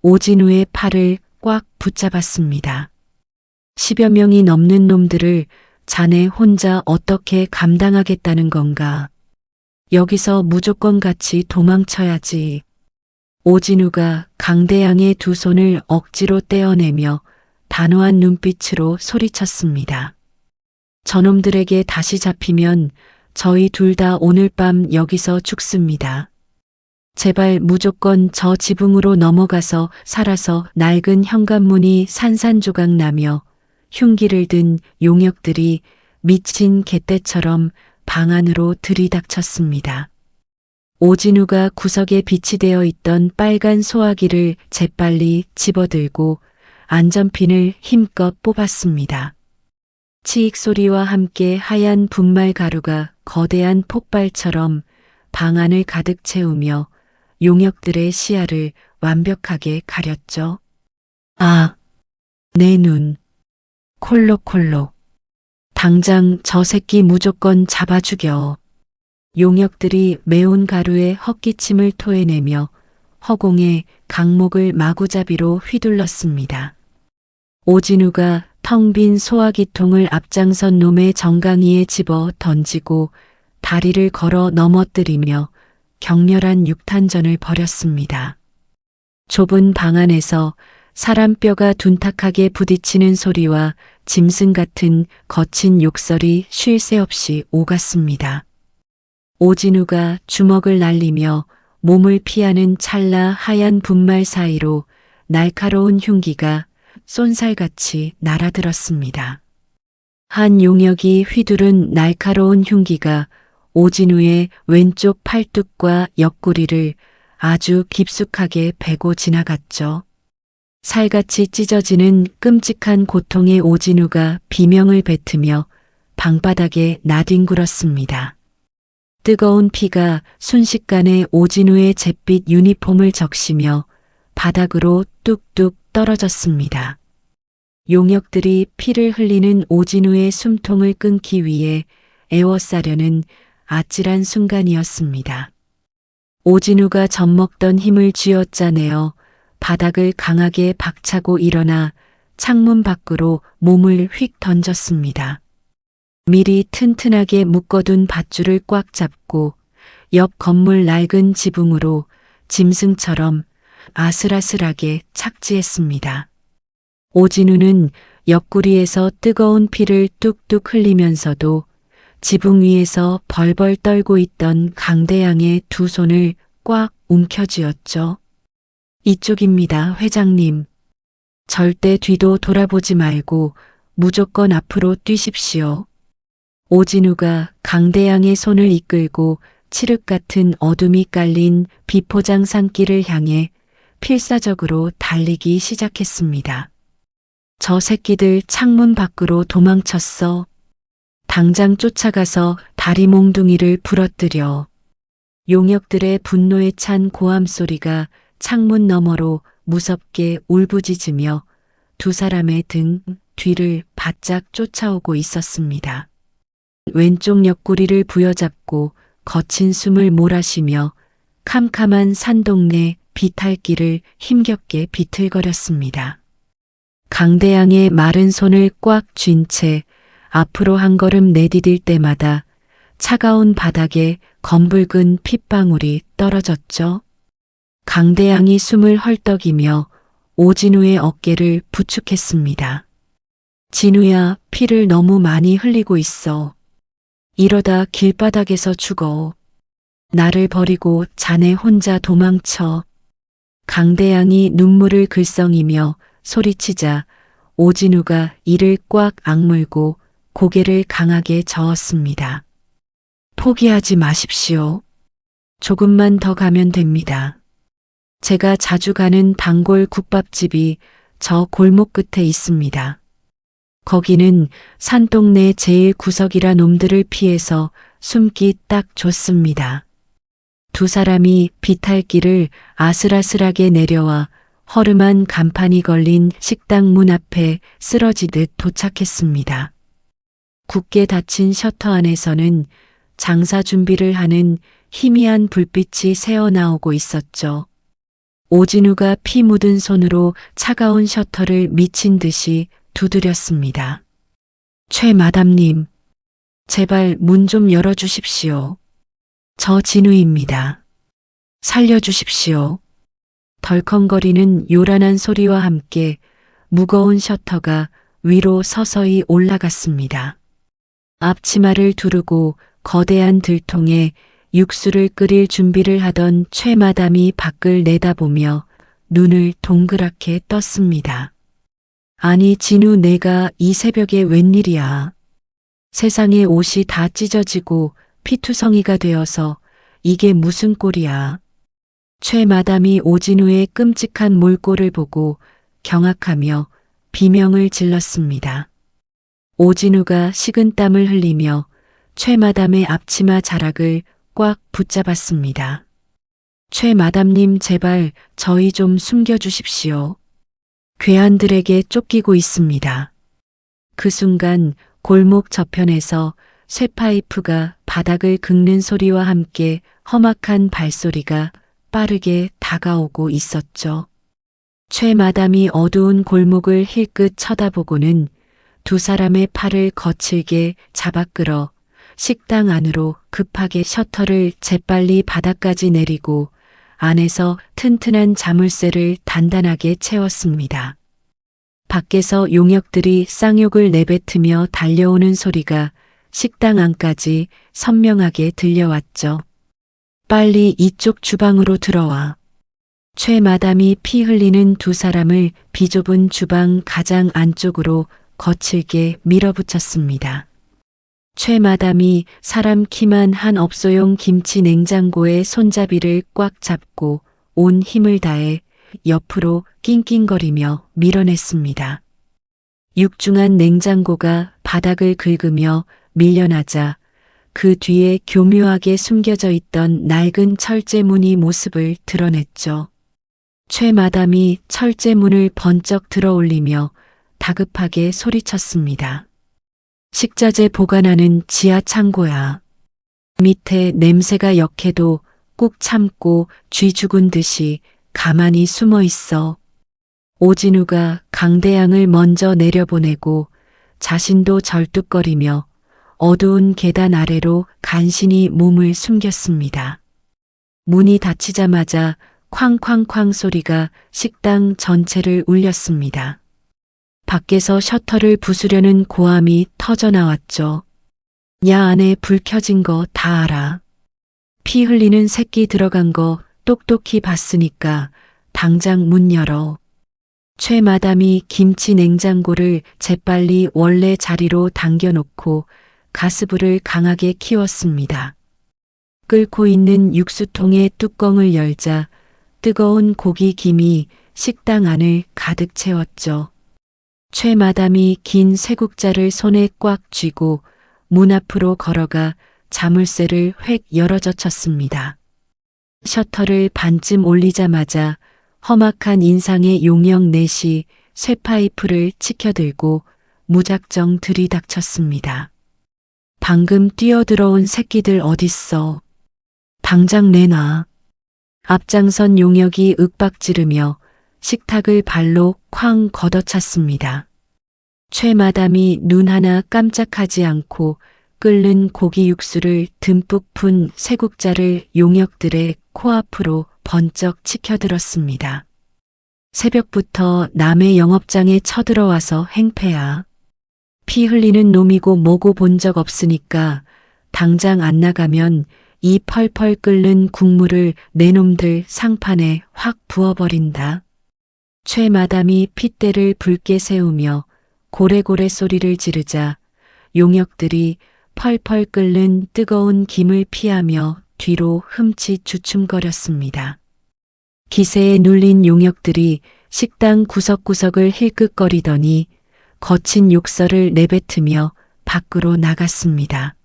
오진우의 팔을 꽉 붙잡았습니다. 10여 명이 넘는 놈들을 자네 혼자 어떻게 감당하겠다는 건가? 여기서 무조건 같이 도망쳐야지. 오진우가 강대양의 두 손을 억지로 떼어내며 단호한 눈빛으로 소리쳤습니다. 저놈들에게 다시 잡히면 저희 둘 다 오늘 밤 여기서 죽습니다. 제발 무조건 저 지붕으로 넘어가서 살아서. 낡은 현관문이 산산조각 나며 흉기를 든 용역들이 미친 개떼처럼 방 안으로 들이닥쳤습니다. 오진우가 구석에 비치되어 있던 빨간 소화기를 재빨리 집어들고 안전핀을 힘껏 뽑았습니다. 치익 소리와 함께 하얀 분말 가루가 거대한 폭발처럼 방 안을 가득 채우며 용역들의 시야를 완벽하게 가렸죠. 아, 내 눈. 콜록콜록. 당장 저 새끼 무조건 잡아 죽여. 용역들이 매운 가루에 헛기침을 토해내며 허공에 강목을 마구잡이로 휘둘렀습니다. 오진우가 텅 빈 소화기통을 앞장선 놈의 정강이에 집어 던지고 다리를 걸어 넘어뜨리며 격렬한 육탄전을 벌였습니다. 좁은 방 안에서 사람 뼈가 둔탁하게 부딪히는 소리와 짐승 같은 거친 욕설이 쉴 새 없이 오갔습니다. 오진우가 주먹을 날리며 몸을 피하는 찰나 하얀 분말 사이로 날카로운 흉기가 쏜살같이 날아들었습니다. 한 용역이 휘두른 날카로운 흉기가 오진우의 왼쪽 팔뚝과 옆구리를 아주 깊숙하게 베고 지나갔죠. 살같이 찢어지는 끔찍한 고통의 오진우가 비명을 뱉으며 방바닥에 나뒹굴었습니다. 뜨거운 피가 순식간에 오진우의 잿빛 유니폼을 적시며 바닥으로 뚝뚝 떨어졌습니다. 용역들이 피를 흘리는 오진우의 숨통을 끊기 위해 에워싸려는 아찔한 순간이었습니다. 오진우가 젖먹던 힘을 쥐어짜내어 바닥을 강하게 박차고 일어나 창문 밖으로 몸을 휙 던졌습니다. 미리 튼튼하게 묶어둔 밧줄을 꽉 잡고 옆 건물 낡은 지붕으로 짐승처럼 아슬아슬하게 착지했습니다. 오진우는 옆구리에서 뜨거운 피를 뚝뚝 흘리면서도 지붕 위에서 벌벌 떨고 있던 강대양의 두 손을 꽉 움켜쥐었죠. 이쪽입니다, 회장님. 절대 뒤도 돌아보지 말고 무조건 앞으로 뛰십시오. 오진우가 강대양의 손을 이끌고 칠흑 같은 어둠이 깔린 비포장 산길을 향해 필사적으로 달리기 시작했습니다. 저 새끼들 창문 밖으로 도망쳤어. 당장 쫓아가서 다리 몽둥이를 부러뜨려. 용역들의 분노에 찬 고함 소리가 창문 너머로 무섭게 울부짖으며 두 사람의 등 뒤를 바짝 쫓아오고 있었습니다. 왼쪽 옆구리를 부여잡고 거친 숨을 몰아쉬며 캄캄한 산동네 비탈길을 힘겹게 비틀거렸습니다. 강대양의 마른 손을 꽉 쥔 채 앞으로 한 걸음 내디딜 때마다 차가운 바닥에 검붉은 핏방울이 떨어졌죠. 강대양이 숨을 헐떡이며 오진우의 어깨를 부축했습니다. 진우야, 피를 너무 많이 흘리고 있어. 이러다 길바닥에서 죽어. 나를 버리고 자네 혼자 도망쳐. 강대양이 눈물을 글썽이며 소리치자 오진우가 이를 꽉 악물고 고개를 강하게 저었습니다. 포기하지 마십시오. 조금만 더 가면 됩니다. 제가 자주 가는 단골 국밥집이 저 골목 끝에 있습니다. 거기는 산동네 제일 구석이라 놈들을 피해서 숨기 딱 좋습니다. 두 사람이 비탈길을 아슬아슬하게 내려와 허름한 간판이 걸린 식당 문 앞에 쓰러지듯 도착했습니다. 굳게 닫힌 셔터 안에서는 장사 준비를 하는 희미한 불빛이 새어나오고 있었죠. 오진우가 피 묻은 손으로 차가운 셔터를 미친 듯이 두드렸습니다. 최 마담님, 제발 문 좀 열어주십시오. 저 진우입니다. 살려주십시오. 덜컹거리는 요란한 소리와 함께 무거운 셔터가 위로 서서히 올라갔습니다. 앞치마를 두르고 거대한 들통에 육수를 끓일 준비를 하던 최 마담이 밖을 내다보며 눈을 동그랗게 떴습니다. 아니 진우, 내가 이 새벽에 웬일이야. 세상에 옷이 다 찢어지고 피투성이가 되어서 이게 무슨 꼴이야. 최 마담이 오진우의 끔찍한 몰골을 보고 경악하며 비명을 질렀습니다. 오진우가 식은땀을 흘리며 최 마담의 앞치마 자락을 꽉 붙잡았습니다. 최 마담님, 제발 저희 좀 숨겨주십시오. 괴한들에게 쫓기고 있습니다. 그 순간 골목 저편에서 쇠파이프가 바닥을 긁는 소리와 함께 험악한 발소리가 빠르게 다가오고 있었죠. 최 마담이 어두운 골목을 힐끗 쳐다보고는 두 사람의 팔을 거칠게 잡아 끌어 식당 안으로 급하게 셔터를 재빨리 바닥까지 내리고 안에서 튼튼한 자물쇠를 단단하게 채웠습니다. 밖에서 용역들이 쌍욕을 내뱉으며 달려오는 소리가 식당 안까지 선명하게 들려왔죠. 빨리 이쪽 주방으로 들어와. 최 마담이 피 흘리는 두 사람을 비좁은 주방 가장 안쪽으로 거칠게 밀어붙였습니다. 최 마담이 사람 키만 한 업소용 김치 냉장고의 손잡이를 꽉 잡고 온 힘을 다해 옆으로 낑낑거리며 밀어냈습니다. 육중한 냉장고가 바닥을 긁으며 밀려나자 그 뒤에 교묘하게 숨겨져 있던 낡은 철제문이 모습을 드러냈죠. 최 마담이 철제문을 번쩍 들어올리며 다급하게 소리쳤습니다. 식자재 보관하는 지하 창고야. 밑에 냄새가 역해도 꾹 참고 쥐 죽은 듯이 가만히 숨어 있어. 오진우가 강대양을 먼저 내려보내고 자신도 절뚝거리며 어두운 계단 아래로 간신히 몸을 숨겼습니다. 문이 닫히자마자 쾅쾅쾅 소리가 식당 전체를 울렸습니다. 밖에서 셔터를 부수려는 고함이 터져 나왔죠. 야, 안에 불 켜진 거 다 알아. 피 흘리는 새끼 들어간 거 똑똑히 봤으니까 당장 문 열어. 최 마담이 김치 냉장고를 재빨리 원래 자리로 당겨놓고 가스불을 강하게 키웠습니다. 끓고 있는 육수통의 뚜껑을 열자 뜨거운 고기 김이 식당 안을 가득 채웠죠. 최 마담이 긴 쇠국자를 손에 꽉 쥐고 문 앞으로 걸어가 자물쇠를 획 열어젖혔습니다. 셔터를 반쯤 올리자마자 험악한 인상의 용역 넷이 쇠파이프를 치켜들고 무작정 들이닥쳤습니다. 방금 뛰어들어온 새끼들 어딨어? 당장 내놔. 앞장선 용역이 윽박지르며 식탁을 발로 쾅 걷어찼습니다. 최 마담이 눈 하나 깜짝하지 않고 끓는 고기 육수를 듬뿍 푼 쇠국자를 용역들의 코앞으로 번쩍 치켜들었습니다. 새벽부터 남의 영업장에 쳐들어와서 행패야. 피 흘리는 놈이고 뭐고 본 적 없으니까 당장 안 나가면 이 펄펄 끓는 국물을 내 놈들 상판에 확 부어버린다. 최 마담이 핏대를 붉게 세우며 고래고래 소리를 지르자 용역들이 펄펄 끓는 뜨거운 김을 피하며 뒤로 흠칫 주춤거렸습니다. 기세에 눌린 용역들이 식당 구석구석을 힐끗거리더니 거친 욕설을 내뱉으며 밖으로 나갔습니다.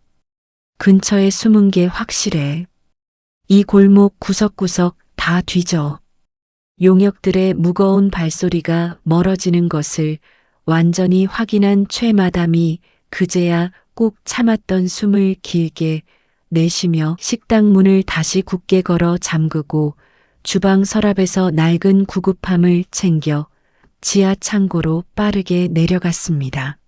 근처에 숨은 게 확실해. 이 골목 구석구석 다 뒤져. 용역들의 무거운 발소리가 멀어지는 것을 완전히 확인한 최 마담이 그제야 꾹 참았던 숨을 길게 내쉬며 식당 문을 다시 굳게 걸어 잠그고 주방 서랍에서 낡은 구급함을 챙겨 지하 창고로 빠르게 내려갔습니다.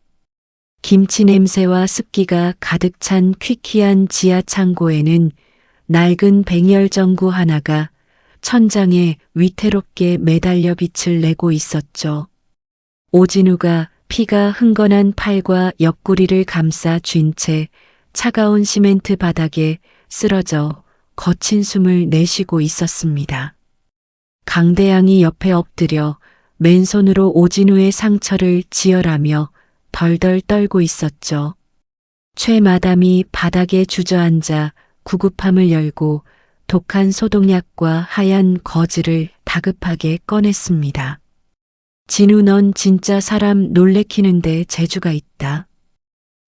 김치 냄새와 습기가 가득 찬 퀴퀴한 지하 창고에는 낡은 백열전구 하나가 천장에 위태롭게 매달려 빛을 내고 있었죠. 오진우가 피가 흥건한 팔과 옆구리를 감싸 쥔 채 차가운 시멘트 바닥에 쓰러져 거친 숨을 내쉬고 있었습니다. 강대양이 옆에 엎드려 맨손으로 오진우의 상처를 지혈하며 덜덜 떨고 있었죠. 최 마담이 바닥에 주저앉아 구급함을 열고 독한 소독약과 하얀 거즈를 다급하게 꺼냈습니다. 진우, 넌 진짜 사람 놀래키는데 재주가 있다.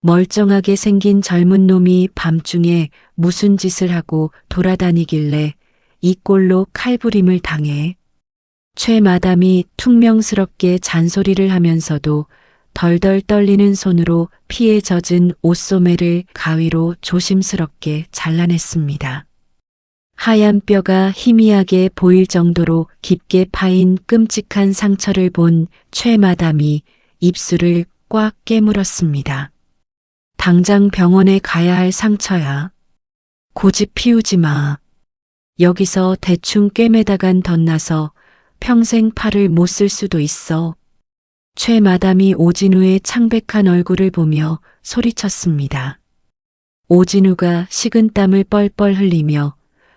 멀쩡하게 생긴 젊은 놈이 밤중에 무슨 짓을 하고 돌아다니길래 이 꼴로 칼부림을 당해. 최 마담이 퉁명스럽게 잔소리를 하면서도 덜덜 떨리는 손으로 피에 젖은 옷소매를 가위로 조심스럽게 잘라냈습니다. 하얀 뼈가 희미하게 보일 정도로 깊게 파인 끔찍한 상처를 본 최 마담이 입술을 꽉 깨물었습니다. 당장 병원에 가야 할 상처야. 고집 피우지 마. 여기서 대충 꿰매다간 덧나서 평생 팔을 못 쓸 수도 있어. 최 마담이 오진우의 창백한 얼굴을 보며 소리쳤습니다. 오진우가 식은땀을 뻘뻘 흘리며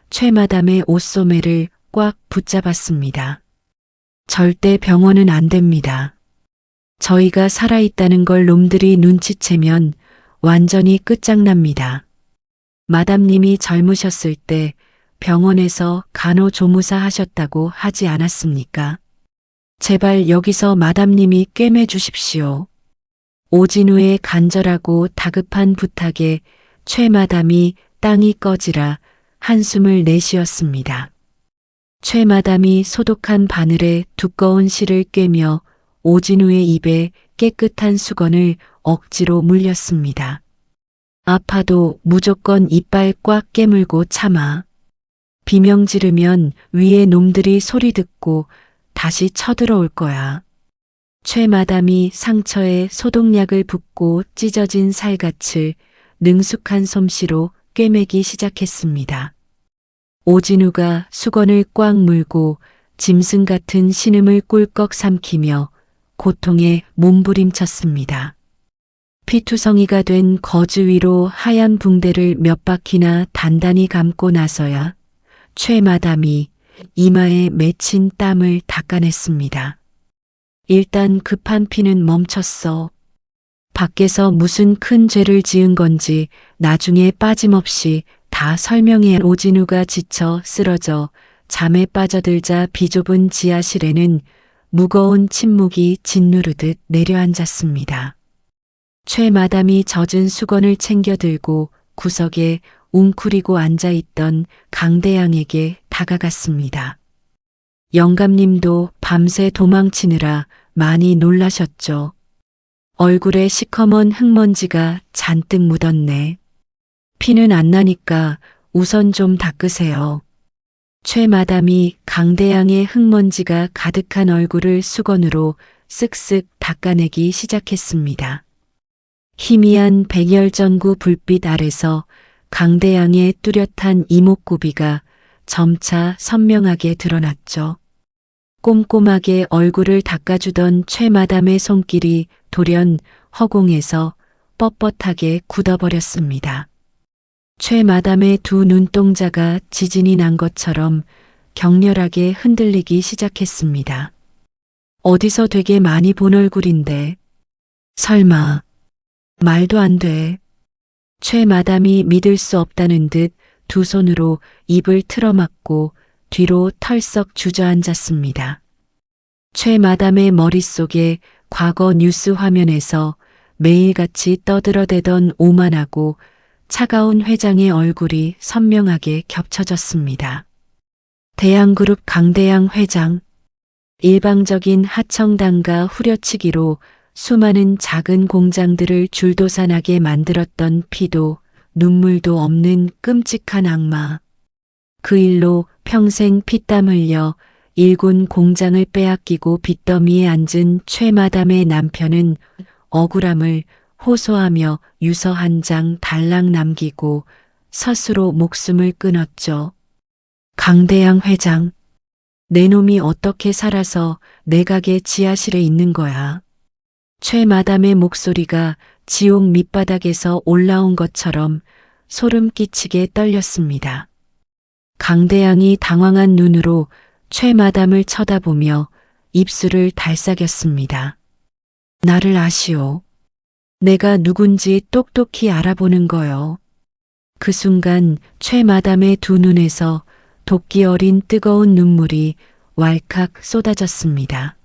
최 마담의 옷소매를 꽉 붙잡았습니다. 절대 병원은 안 됩니다. 저희가 살아있다는 걸 놈들이 눈치채면 완전히 끝장납니다. 마담님이 젊으셨을 때 병원에서 간호조무사 하셨다고 하지 않았습니까? 제발 여기서 마담님이 꿰매 주십시오. 오진우의 간절하고 다급한 부탁에 최 마담이 땅이 꺼지라 한숨을 내쉬었습니다. 최 마담이 소독한 바늘에 두꺼운 실을 꿰며 오진우의 입에 깨끗한 수건을 억지로 물렸습니다. 아파도 무조건 이빨 꽉 깨물고 참아. 비명 지르면 위에 놈들이 소리 듣고 다시 쳐들어올 거야. 최 마담이 상처에 소독약을 붓고 찢어진 살갗을 능숙한 솜씨로 꿰매기 시작했습니다. 오진우가 수건을 꽉 물고 짐승 같은 신음을 꿀꺽 삼키며 고통에 몸부림쳤습니다. 피투성이가 된 거즈 위로 하얀 붕대를 몇 바퀴나 단단히 감고 나서야 최 마담이 이마에 맺힌 땀을 닦아냈습니다. 일단 급한 피는 멈췄어. 밖에서 무슨 큰 죄를 지은 건지 나중에 빠짐없이 다 설명해. 오진우가 지쳐 쓰러져 잠에 빠져들자 비좁은 지하실에는 무거운 침묵이 짓누르듯 내려앉았습니다. 최 마담이 젖은 수건을 챙겨 들고 구석에 웅크리고 앉아있던 강대양에게 다가갔습니다. 영감님도 밤새 도망치느라 많이 놀라셨죠. 얼굴에 시커먼 흙먼지가 잔뜩 묻었네. 피는 안 나니까 우선 좀 닦으세요. 최 마담이 강대양의 흙먼지가 가득한 얼굴을 수건으로 쓱쓱 닦아내기 시작했습니다. 희미한 백열전구 불빛 아래서 강대양의 뚜렷한 이목구비가 점차 선명하게 드러났죠. 꼼꼼하게 얼굴을 닦아주던 최 마담의 손길이 돌연 허공에서 뻣뻣하게 굳어버렸습니다. 최 마담의 두 눈동자가 지진이 난 것처럼 격렬하게 흔들리기 시작했습니다. 어디서 되게 많이 본 얼굴인데. 설마. 말도 안 돼. 최 마담이 믿을 수 없다는 듯 두 손으로 입을 틀어막고 뒤로 털썩 주저앉았습니다. 최 마담의 머릿속에 과거 뉴스 화면에서 매일같이 떠들어대던 오만하고 차가운 회장의 얼굴이 선명하게 겹쳐졌습니다. 대양그룹 강대양 회장. 일방적인 하청단과 후려치기로 수많은 작은 공장들을 줄도산하게 만들었던 피도 눈물도 없는 끔찍한 악마. 그 일로 평생 피땀 흘려 일군 공장을 빼앗기고 빚더미에 앉은 최 마담의 남편은 억울함을 호소하며 유서 한 장 달랑 남기고 스스로 목숨을 끊었죠. 강대양 회장. 내 놈이 어떻게 살아서 내 가게 지하실에 있는 거야. 최 마담의 목소리가 지옥 밑바닥에서 올라온 것처럼 소름 끼치게 떨렸습니다. 강대양이 당황한 눈으로 최 마담을 쳐다보며 입술을 달싹였습니다. 나를 아시오. 내가 누군지 똑똑히 알아보는 거요. 그 순간 최 마담의 두 눈에서 도끼 어린 뜨거운 눈물이 왈칵 쏟아졌습니다.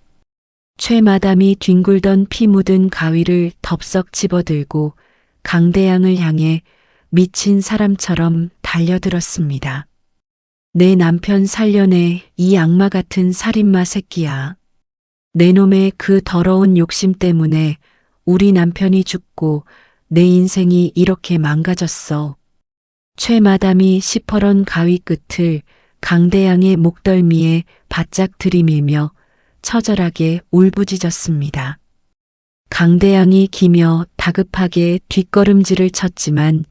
최 마담이 뒹굴던 피 묻은 가위를 덥석 집어들고 강대양을 향해 미친 사람처럼 달려들었습니다. 내 남편 살려내, 이 악마 같은 살인마 새끼야. 내 놈의 그 더러운 욕심 때문에 우리 남편이 죽고 내 인생이 이렇게 망가졌어. 최 마담이 시퍼런 가위 끝을 강대양의 목덜미에 바짝 들이밀며 처절하게 울부짖었습니다. 강대양이 기며 다급하게 뒷걸음질을 쳤지만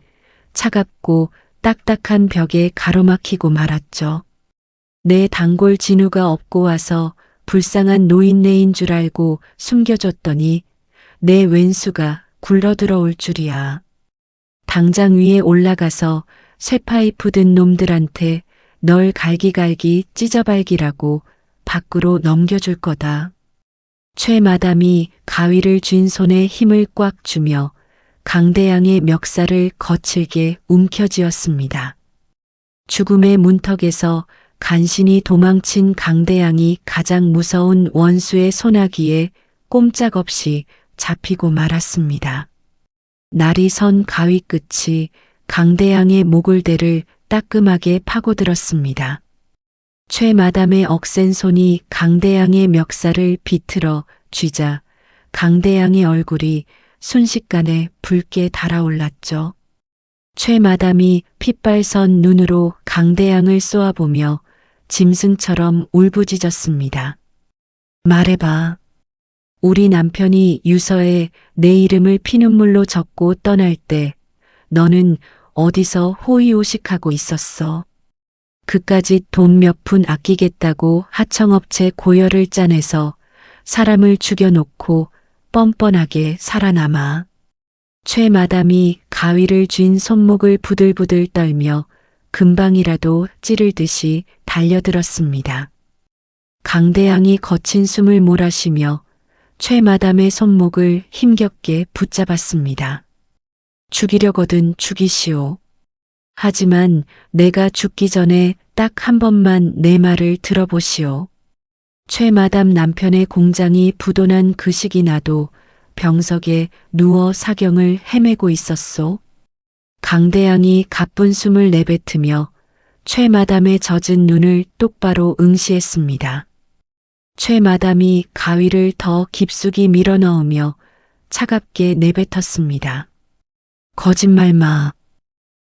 차갑고 딱딱한 벽에 가로막히고 말았죠. 내 단골 진우가 업고 와서 불쌍한 노인네인 줄 알고 숨겨줬더니 내 왼수가 굴러들어올 줄이야. 당장 위에 올라가서 쇠파이프 든 놈들한테 널 갈기갈기 찢어발기라고 밖으로 넘겨줄 거다. 최 마담이 가위를 쥔 손에 힘을 꽉 주며 강대양의 멱살을 거칠게 움켜쥐었습니다. 죽음의 문턱에서 간신히 도망친 강대양이 가장 무서운 원수의 소나기에 꼼짝없이 잡히고 말았습니다. 날이 선 가위 끝이 강대양의 목을대를 따끔하게 파고들었습니다. 최마담의 억센 손이 강대양의 멱살을 비틀어 쥐자 강대양의 얼굴이 순식간에 붉게 달아올랐죠. 최마담이 핏발선 눈으로 강대양을 쏘아보며 짐승처럼 울부짖었습니다. 말해봐. 우리 남편이 유서에 내 이름을 피눈물로 적고 떠날 때 너는 어디서 호의호식하고 있었어? 그까짓 돈 몇 푼 아끼겠다고 하청업체 고열을 짜내서 사람을 죽여놓고 뻔뻔하게 살아남아. 최마담이 가위를 쥔 손목을 부들부들 떨며 금방이라도 찌를 듯이 달려들었습니다. 강대양이 거친 숨을 몰아쉬며 최마담의 손목을 힘겹게 붙잡았습니다. 죽이려거든 죽이시오. 하지만 내가 죽기 전에 딱 한 번만 내 말을 들어보시오. 최마담 남편의 공장이 부도난 그 시기 나도 병석에 누워 사경을 헤매고 있었소. 강대양이 가쁜 숨을 내뱉으며 최마담의 젖은 눈을 똑바로 응시했습니다. 최마담이 가위를 더 깊숙이 밀어넣으며 차갑게 내뱉었습니다. 거짓말 마.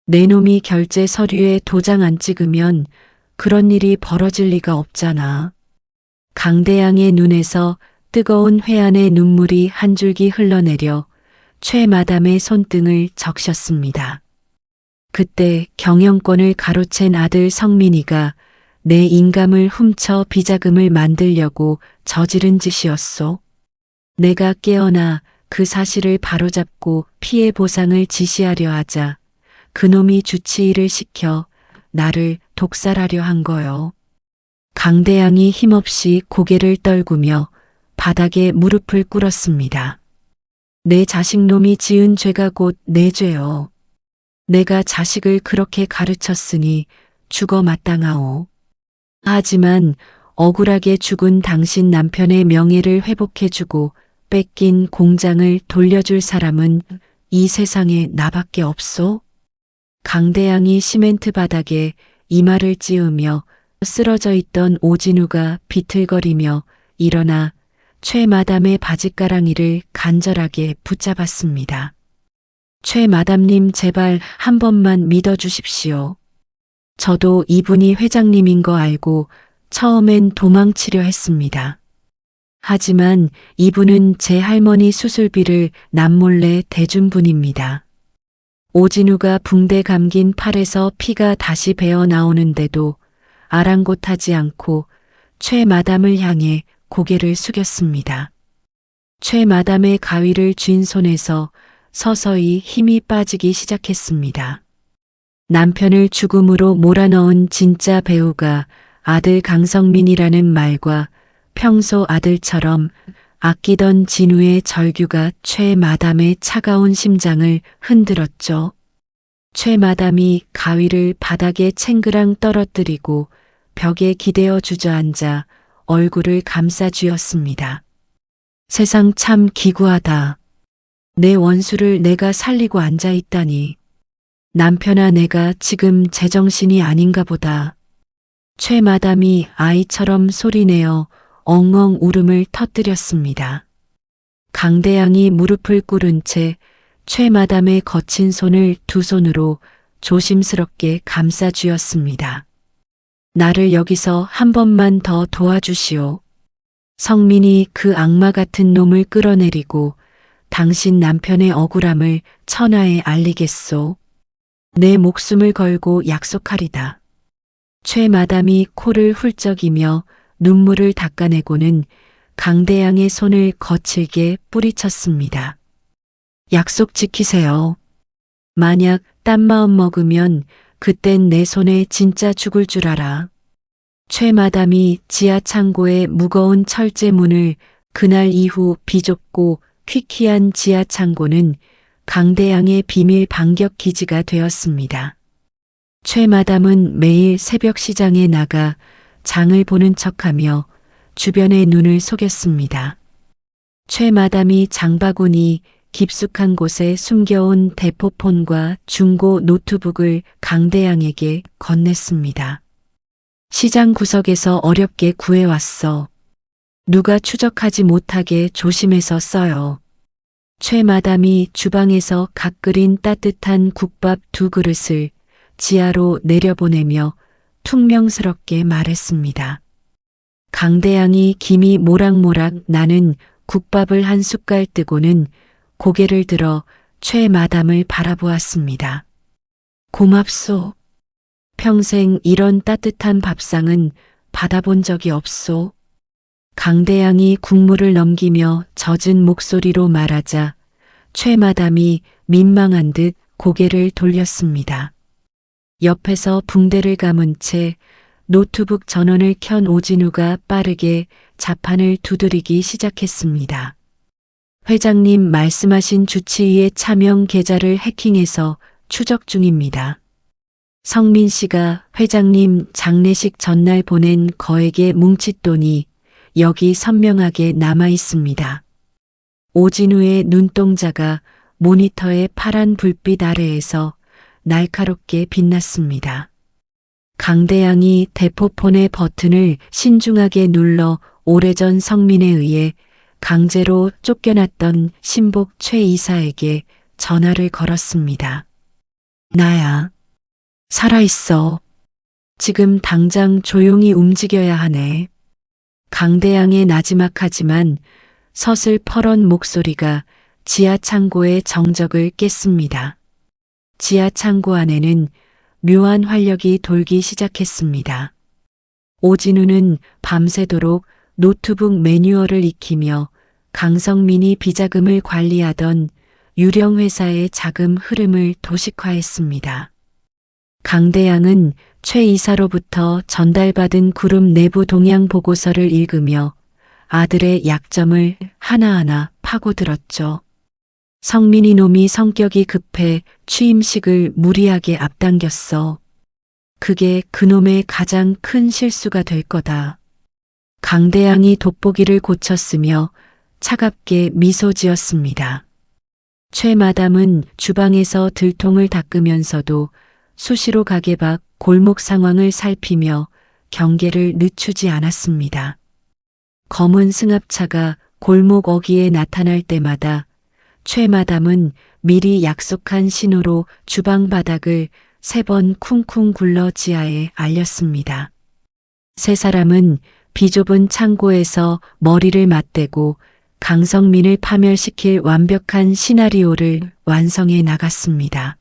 내 놈이 결제 서류에 도장 안 찍으면 그런 일이 벌어질 리가 없잖아. 강대양의 눈에서 뜨거운 회한의 눈물이 한 줄기 흘러내려 최마담의 손등을 적셨습니다. 그때 경영권을 가로챈 아들 성민이가 내 인감을 훔쳐 비자금을 만들려고 저지른 짓이었소. 내가 깨어나 그 사실을 바로잡고 피해 보상을 지시하려 하자 그놈이 주치의를 시켜 나를 독살하려 한 거요. 강대양이 힘없이 고개를 떨구며 바닥에 무릎을 꿇었습니다. 내 자식놈이 지은 죄가 곧 내 죄요. 내가 자식을 그렇게 가르쳤으니 죽어 마땅하오. 하지만 억울하게 죽은 당신 남편의 명예를 회복해주고 뺏긴 공장을 돌려줄 사람은 이 세상에 나밖에 없소? 강대양이 시멘트 바닥에 이마를 찌우며 쓰러져 있던 오진우가 비틀거리며 일어나 최마담의 바짓가랑이를 간절하게 붙잡았습니다. 최마담님 제발 한 번만 믿어주십시오. 저도 이분이 회장님인 거 알고 처음엔 도망치려 했습니다. 하지만 이분은 제 할머니 수술비를 남몰래 대준 분입니다. 오진우가 붕대 감긴 팔에서 피가 다시 배어 나오는데도 아랑곳하지 않고 최마담을 향해 고개를 숙였습니다. 최마담의 가위를 쥔 손에서 서서히 힘이 빠지기 시작했습니다. 남편을 죽음으로 몰아넣은 진짜 배우가 아들 강성민이라는 말과 평소 아들처럼 아끼던 진우의 절규가 최마담의 차가운 심장을 흔들었죠. 최마담이 가위를 바닥에 챙그랑 떨어뜨리고 벽에 기대어 주저앉아 얼굴을 감싸 쥐었습니다. 세상 참 기구하다. 내 원수를 내가 살리고 앉아 있다니. 남편아 내가 지금 제정신이 아닌가 보다. 최마담이 아이처럼 소리내어 엉엉 울음을 터뜨렸습니다. 강대양이 무릎을 꿇은 채 최마담의 거친 손을 두 손으로 조심스럽게 감싸 쥐었습니다. 나를 여기서 한 번만 더 도와주시오. 성민이 그 악마 같은 놈을 끌어내리고 당신 남편의 억울함을 천하에 알리겠소. 내 목숨을 걸고 약속하리다. 최마담이 코를 훌쩍이며 눈물을 닦아내고는 강대양의 손을 거칠게 뿌리쳤습니다. 약속 지키세요. 만약 딴 마음 먹으면 그땐 내 손에 진짜 죽을 줄 알아. 최마담이 지하 창고의 무거운 철제 문을 그날 이후 비좁고 퀴퀴한 지하 창고는 강대양의 비밀 반격 기지가 되었습니다. 최 마담은 매일 새벽 시장에 나가 장을 보는 척하며 주변의 눈을 속였습니다. 최 마담이 장바구니 깊숙한 곳에 숨겨온 대포폰과 중고 노트북을 강대양에게 건넸습니다. 시장 구석에서 어렵게 구해왔어. 누가 추적하지 못하게 조심해서 써요. 최 마담이 주방에서 갓 끓인 따뜻한 국밥 2그릇을 지하로 내려보내며 퉁명스럽게 말했습니다. 강대양이 김이 모락모락 나는 국밥을 한 숟갈 뜨고는 고개를 들어 최 마담을 바라보았습니다. 고맙소. 평생 이런 따뜻한 밥상은 받아본 적이 없소. 강대양이 국물을 넘기며 젖은 목소리로 말하자 최 마담이 민망한 듯 고개를 돌렸습니다. 옆에서 붕대를 감은 채 노트북 전원을 켠 오진우가 빠르게 자판을 두드리기 시작했습니다. 회장님 말씀하신 주치의의 차명 계좌를 해킹해서 추적 중입니다. 성민 씨가 회장님 장례식 전날 보낸 거액의 뭉칫돈이 여기 선명하게 남아 있습니다. 오진우의 눈동자가 모니터의 파란 불빛 아래에서 날카롭게 빛났습니다. 강대양이 대포폰의 버튼을 신중하게 눌러 오래전 성민에 의해 강제로 쫓겨났던 신복 최 이사에게 전화를 걸었습니다. 나야. 살아있어. 지금 당장 조용히 움직여야 하네. 강대양의 나지막하지만 서슬퍼런 목소리가 지하 창고의 정적을 깼습니다. 지하 창고 안에는 묘한 활력이 돌기 시작했습니다. 오진우는 밤새도록 노트북 매뉴얼을 익히며 강성민이 비자금을 관리하던 유령 회사의 자금 흐름을 도식화했습니다. 강대양은 최 이사로부터 전달받은 그룹 내부 동향 보고서를 읽으며 아들의 약점을 하나하나 파고들었죠. 성민이 놈이 성격이 급해 취임식을 무리하게 앞당겼어. 그게 그놈의 가장 큰 실수가 될 거다. 강대양이 돋보기를 고쳤으며 차갑게 미소 지었습니다. 최 마담은 주방에서 들통을 닦으면서도 수시로 가게 밖 골목 상황을 살피며 경계를 늦추지 않았습니다. 검은 승합차가 골목 어귀에 나타날 때마다 최 마담은 미리 약속한 신호로 주방 바닥을 3번 쿵쿵 굴러 지하에 알렸습니다. 세 사람은 비좁은 창고에서 머리를 맞대고 강성민을 파멸시킬 완벽한 시나리오를 완성해 나갔습니다.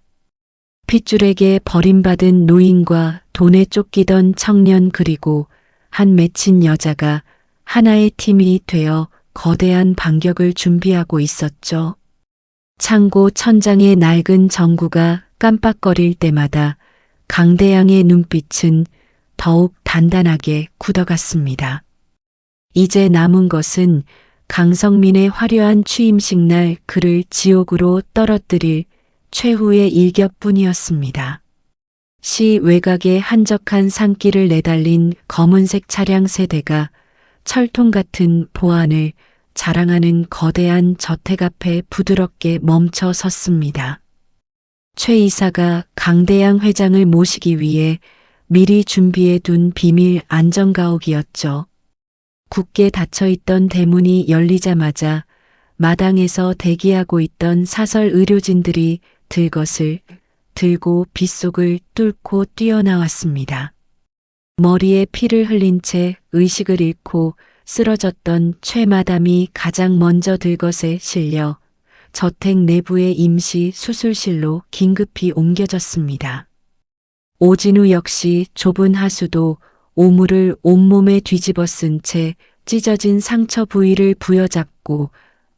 핏줄에게 버림받은 노인과 돈에 쫓기던 청년 그리고 한 맺힌 여자가 하나의 팀이 되어 거대한 반격을 준비하고 있었죠. 창고 천장의 낡은 전구가 깜빡거릴 때마다 강대양의 눈빛은 더욱 단단하게 굳어갔습니다. 이제 남은 것은 강성민의 화려한 취임식 날 그를 지옥으로 떨어뜨릴 최후의 일격뿐이었습니다. 시 외곽에 한적한 산길을 내달린 검은색 차량 세대가 철통 같은 보안을 자랑하는 거대한 저택 앞에 부드럽게 멈춰 섰습니다. 최 이사가 강대양 회장을 모시기 위해 미리 준비해 둔 비밀 안전가옥이었죠. 굳게 닫혀있던 대문이 열리자마자 마당에서 대기하고 있던 사설 의료진들이 들것을 들고 빗속을 뚫고 뛰어나왔습니다. 머리에 피를 흘린 채 의식을 잃고 쓰러졌던 최 마담이 가장 먼저 들것에 실려 저택 내부의 임시 수술실로 긴급히 옮겨졌습니다. 오진우 역시 좁은 하수도 오물을 온몸에 뒤집어 쓴 채 찢어진 상처 부위를 부여잡고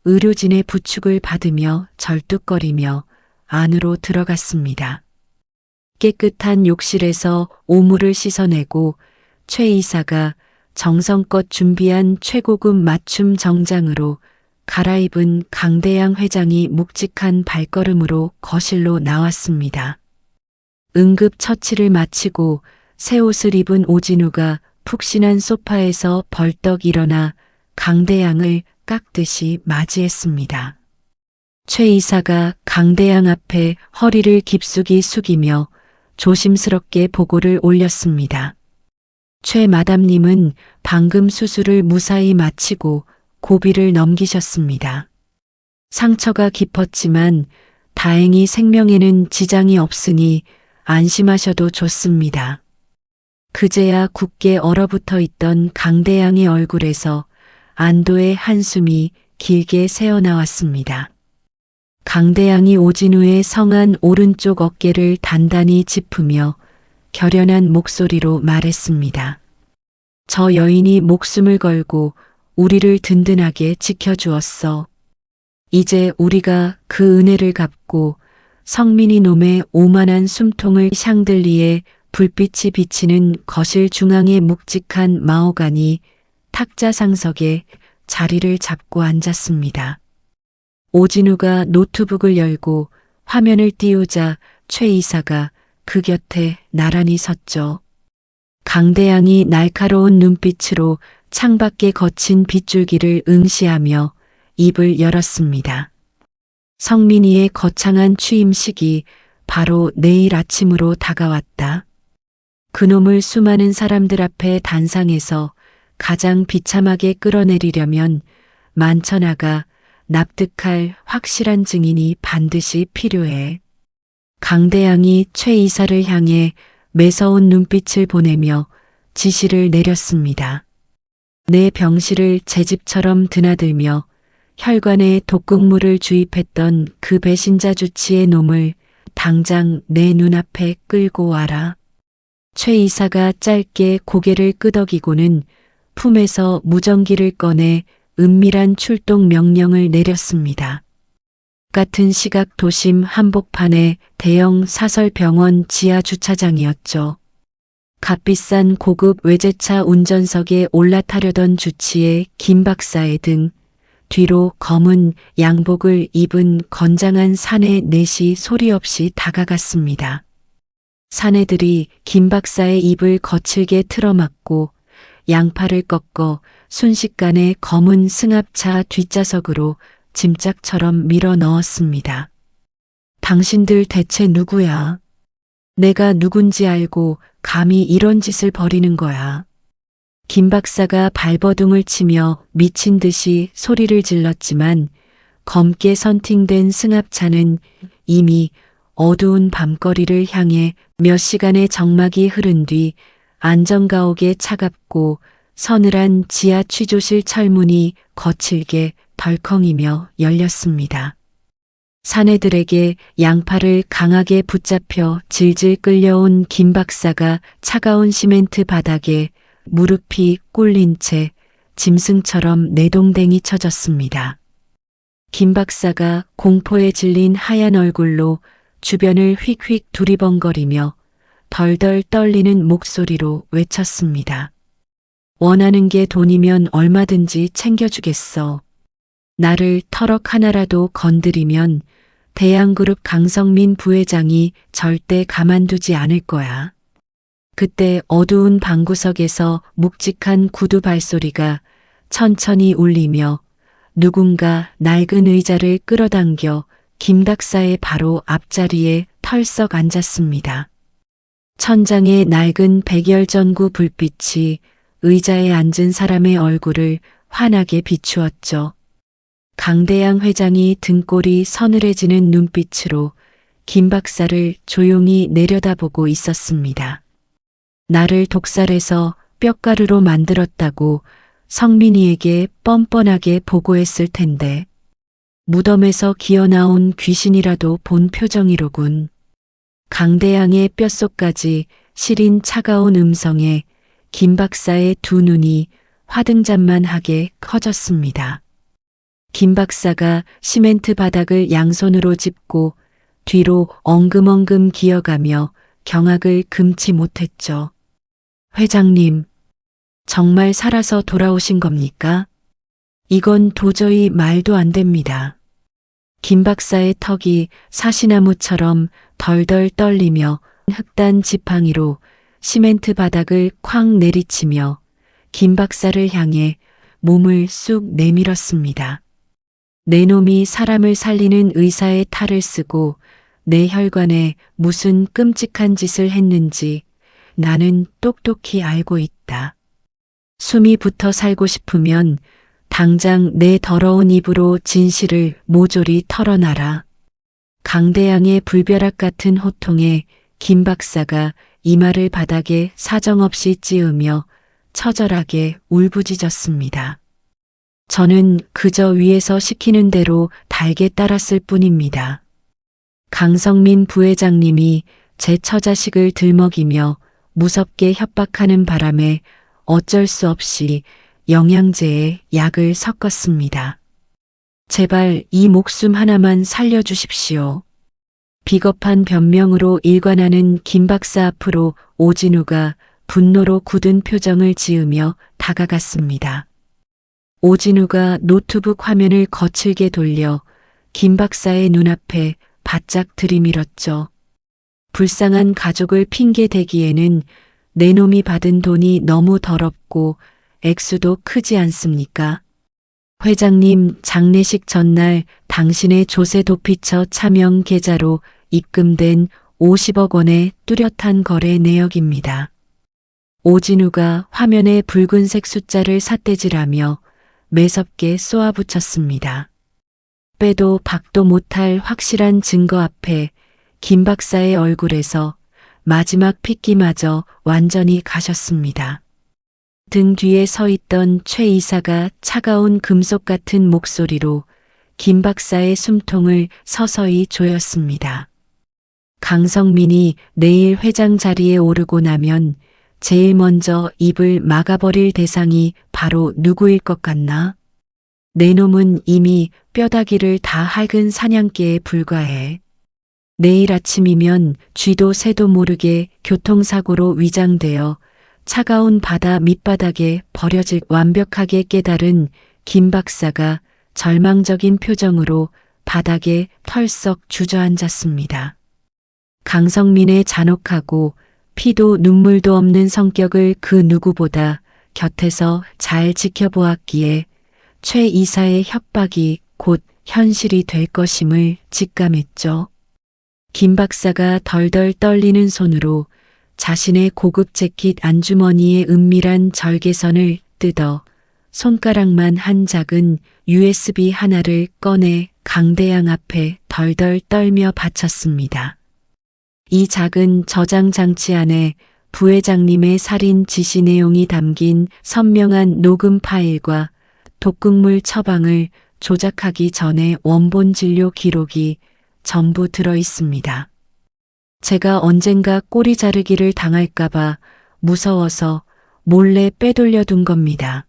의료진의 부축을 받으며 절뚝거리며 안으로 들어갔습니다. 깨끗한 욕실에서 오물을 씻어내고 최 이사가 정성껏 준비한 최고급 맞춤 정장으로 갈아입은 강대양 회장이 묵직한 발걸음으로 거실로 나왔습니다. 응급 처치를 마치고 새 옷을 입은 오진우가 푹신한 소파에서 벌떡 일어나 강대양을 깎듯이 맞이했습니다. 최 이사가 강대양 앞에 허리를 깊숙이 숙이며 조심스럽게 보고를 올렸습니다. 최 마담님은 방금 수술을 무사히 마치고 고비를 넘기셨습니다. 상처가 깊었지만 다행히 생명에는 지장이 없으니 안심하셔도 좋습니다. 그제야 굳게 얼어붙어 있던 강대양의 얼굴에서 안도의 한숨이 길게 새어나왔습니다. 강대양이 오진우의 성한 오른쪽 어깨를 단단히 짚으며 결연한 목소리로 말했습니다. 저 여인이 목숨을 걸고 우리를 든든하게 지켜주었어. 이제 우리가 그 은혜를 갚고 성민이 놈의 오만한 숨통을 샹들리에 불빛이 비치는 거실 중앙에 묵직한 마호가니 탁자 상석에 자리를 잡고 앉았습니다. 오진우가 노트북을 열고 화면을 띄우자 최 이사가 그 곁에 나란히 섰죠. 강대양이 날카로운 눈빛으로 창밖에 거친 빗줄기를 응시하며 입을 열었습니다. 성민이의 거창한 취임식이 바로 내일 아침으로 다가왔다. 그놈을 수많은 사람들 앞에 단상에서 가장 비참하게 끌어내리려면 만천하가 납득할 확실한 증인이 반드시 필요해. 강대양이 최 이사를 향해 매서운 눈빛을 보내며 지시를 내렸습니다. 내 병실을 제 집처럼 드나들며 혈관에 독극물을 주입했던 그 배신자 주치의 놈을 당장 내 눈앞에 끌고 와라. 최 이사가 짧게 고개를 끄덕이고는 품에서 무전기를 꺼내 은밀한 출동 명령을 내렸습니다. 같은 시각 도심 한복판의 대형 사설병원 지하 주차장이었죠. 값비싼 고급 외제차 운전석에 올라타려던 주치의 김 박사의 등 뒤로 검은 양복을 입은 건장한 사내 넷이 소리 없이 다가갔습니다. 사내들이 김 박사의 입을 거칠게 틀어막고 양팔을 꺾어 순식간에 검은 승합차 뒷좌석으로 짐짝처럼 밀어 넣었습니다. 당신들 대체 누구야? 내가 누군지 알고 감히 이런 짓을 벌이는 거야. 김 박사가 발버둥을 치며 미친 듯이 소리를 질렀지만 검게 선팅된 승합차는 이미 어두운 밤거리를 향해 몇 시간의 정막이 흐른 뒤 안전가옥의 차갑고 서늘한 지하 취조실 철문이 거칠게 덜컹이며 열렸습니다. 사내들에게 양팔을 강하게 붙잡혀 질질 끌려온 김 박사가 차가운 시멘트 바닥에 무릎이 꿇린 채 짐승처럼 내동댕이 쳐졌습니다. 김 박사가 공포에 질린 하얀 얼굴로 주변을 휙휙 두리번거리며 덜덜 떨리는 목소리로 외쳤습니다. 원하는 게 돈이면 얼마든지 챙겨주겠어. 나를 터럭 하나라도 건드리면 대양그룹 강성민 부회장이 절대 가만두지 않을 거야. 그때 어두운 방구석에서 묵직한 구두 발소리가 천천히 울리며 누군가 낡은 의자를 끌어당겨 김 박사의 바로 앞자리에 털썩 앉았습니다. 천장의 낡은 백열전구 불빛이 의자에 앉은 사람의 얼굴을 환하게 비추었죠. 강대양 회장이 등골이 서늘해지는 눈빛으로 김 박사를 조용히 내려다보고 있었습니다. 나를 독살해서 뼈가루로 만들었다고 성민이에게 뻔뻔하게 보고했을 텐데 무덤에서 기어나온 귀신이라도 본 표정이로군. 강대양의 뼛속까지 시린 차가운 음성에 김 박사의 두 눈이 화등잔만하게 커졌습니다. 김 박사가 시멘트 바닥을 양손으로 짚고 뒤로 엉금엉금 기어가며 경악을 금치 못했죠. 회장님, 정말 살아서 돌아오신 겁니까? 이건 도저히 말도 안 됩니다. 김 박사의 턱이 사시나무처럼 덜덜 떨리며 흑단 지팡이로 시멘트 바닥을 쾅 내리치며 김 박사를 향해 몸을 쑥 내밀었습니다. 내 놈이 사람을 살리는 의사의 탈을 쓰고 내 혈관에 무슨 끔찍한 짓을 했는지 나는 똑똑히 알고 있다. 숨이 붙어 살고 싶으면 당장 내 더러운 입으로 진실을 모조리 털어놔라. 강대양의 불벼락 같은 호통에 김 박사가 이마를 바닥에 사정없이 찌으며 처절하게 울부짖었습니다. 저는 그저 위에서 시키는 대로 달게 따랐을 뿐입니다. 강성민 부회장님이 제 처자식을 들먹이며 무섭게 협박하는 바람에 어쩔 수 없이 영양제에 약을 섞었습니다. 제발 이 목숨 하나만 살려주십시오. 비겁한 변명으로 일관하는 김 박사 앞으로 오진우가 분노로 굳은 표정을 지으며 다가갔습니다. 오진우가 노트북 화면을 거칠게 돌려 김 박사의 눈앞에 바짝 들이밀었죠. 불쌍한 가족을 핑계대기에는 내 놈이 받은 돈이 너무 더럽고 액수도 크지 않습니까? 회장님, 장례식 전날 당신의 조세 도피처 차명 계좌로 입금된 50억 원의 뚜렷한 거래 내역입니다. 오진우가 화면에 붉은색 숫자를 삿대질하며 매섭게 쏘아붙였습니다. 빼도 박도 못할 확실한 증거 앞에 김 박사의 얼굴에서 마지막 핏기마저 완전히 가셨습니다. 등 뒤에 서 있던 최 이사가 차가운 금속 같은 목소리로 김 박사의 숨통을 서서히 조였습니다. 강성민이 내일 회장 자리에 오르고 나면 제일 먼저 입을 막아버릴 대상이 바로 누구일 것 같나? 내 놈은 이미 뼈다귀를 다 핥은 사냥개에 불과해. 내일 아침이면 쥐도 새도 모르게 교통사고로 위장되어 차가운 바다 밑바닥에 버려질 완벽하게 깨달은 김 박사가 절망적인 표정으로 바닥에 털썩 주저앉았습니다. 강성민의 잔혹하고 피도 눈물도 없는 성격을 그 누구보다 곁에서 잘 지켜보았기에 최 이사의 협박이 곧 현실이 될 것임을 직감했죠. 김 박사가 덜덜 떨리는 손으로 자신의 고급 재킷 안주머니의 은밀한 절개선을 뜯어 손가락만 한 작은 USB 하나를 꺼내 강대양 앞에 덜덜 떨며 바쳤습니다. 이 작은 저장 장치 안에 부회장님의 살인 지시 내용이 담긴 선명한 녹음 파일과 독극물 처방을 조작하기 전에 원본 진료 기록이 전부 들어 있습니다. 제가 언젠가 꼬리 자르기를 당할까봐 무서워서 몰래 빼돌려 둔 겁니다.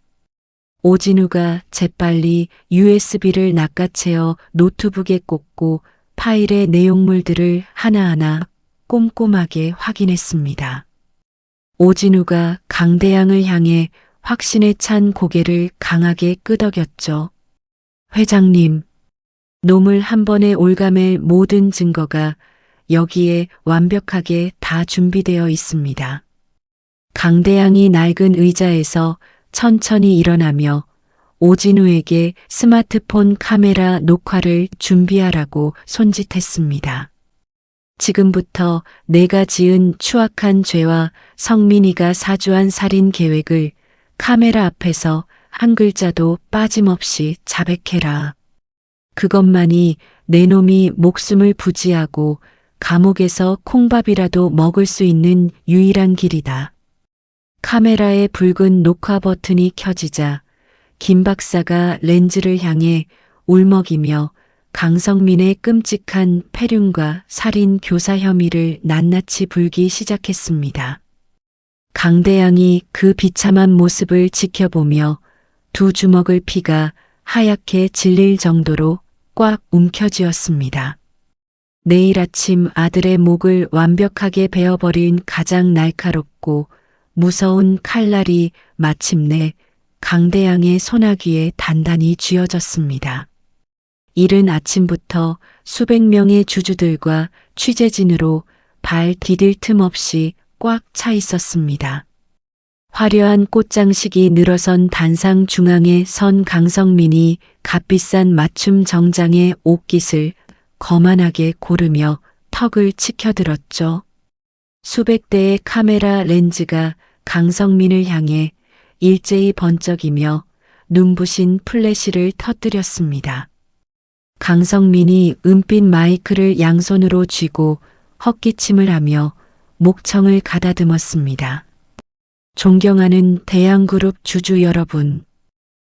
오진우가 재빨리 USB를 낚아채어 노트북에 꽂고 파일의 내용물들을 하나하나 꼼꼼하게 확인했습니다. 오진우가 강대양을 향해 확신에 찬 고개를 강하게 끄덕였죠. 회장님, 놈을 한 번에 올가맬 모든 증거가 여기에 완벽하게 다 준비되어 있습니다. 강대양이 낡은 의자에서 천천히 일어나며 오진우에게 스마트폰 카메라 녹화를 준비하라고 손짓했습니다. 지금부터 내가 지은 추악한 죄와 성민이가 사주한 살인 계획을 카메라 앞에서 한 글자도 빠짐없이 자백해라. 그것만이 내 놈이 목숨을 부지하고 감옥에서 콩밥이라도 먹을 수 있는 유일한 길이다. 카메라의 붉은 녹화 버튼이 켜지자 김 박사가 렌즈를 향해 울먹이며 강성민의 끔찍한 폐륜과 살인 교사 혐의를 낱낱이 불기 시작했습니다. 강대양이 그 비참한 모습을 지켜보며 두 주먹을 피가 하얗게 질릴 정도로 꽉 움켜쥐었습니다. 내일 아침 아들의 목을 완벽하게 베어버린 가장 날카롭고 무서운 칼날이 마침내 강대양의 소나귀에 단단히 쥐어졌습니다. 이른 아침부터 수백 명의 주주들과 취재진으로 발 디딜 틈 없이 꽉 차 있었습니다. 화려한 꽃장식이 늘어선 단상 중앙에 선 강성민이 값비싼 맞춤 정장의 옷깃을 거만하게 고르며 턱을 치켜들었죠. 수백 대의 카메라 렌즈가 강성민을 향해 일제히 번쩍이며 눈부신 플래시를 터뜨렸습니다. 강성민이 은빛 마이크를 양손으로 쥐고 헛기침을 하며 목청을 가다듬었습니다. 존경하는 대양그룹 주주 여러분,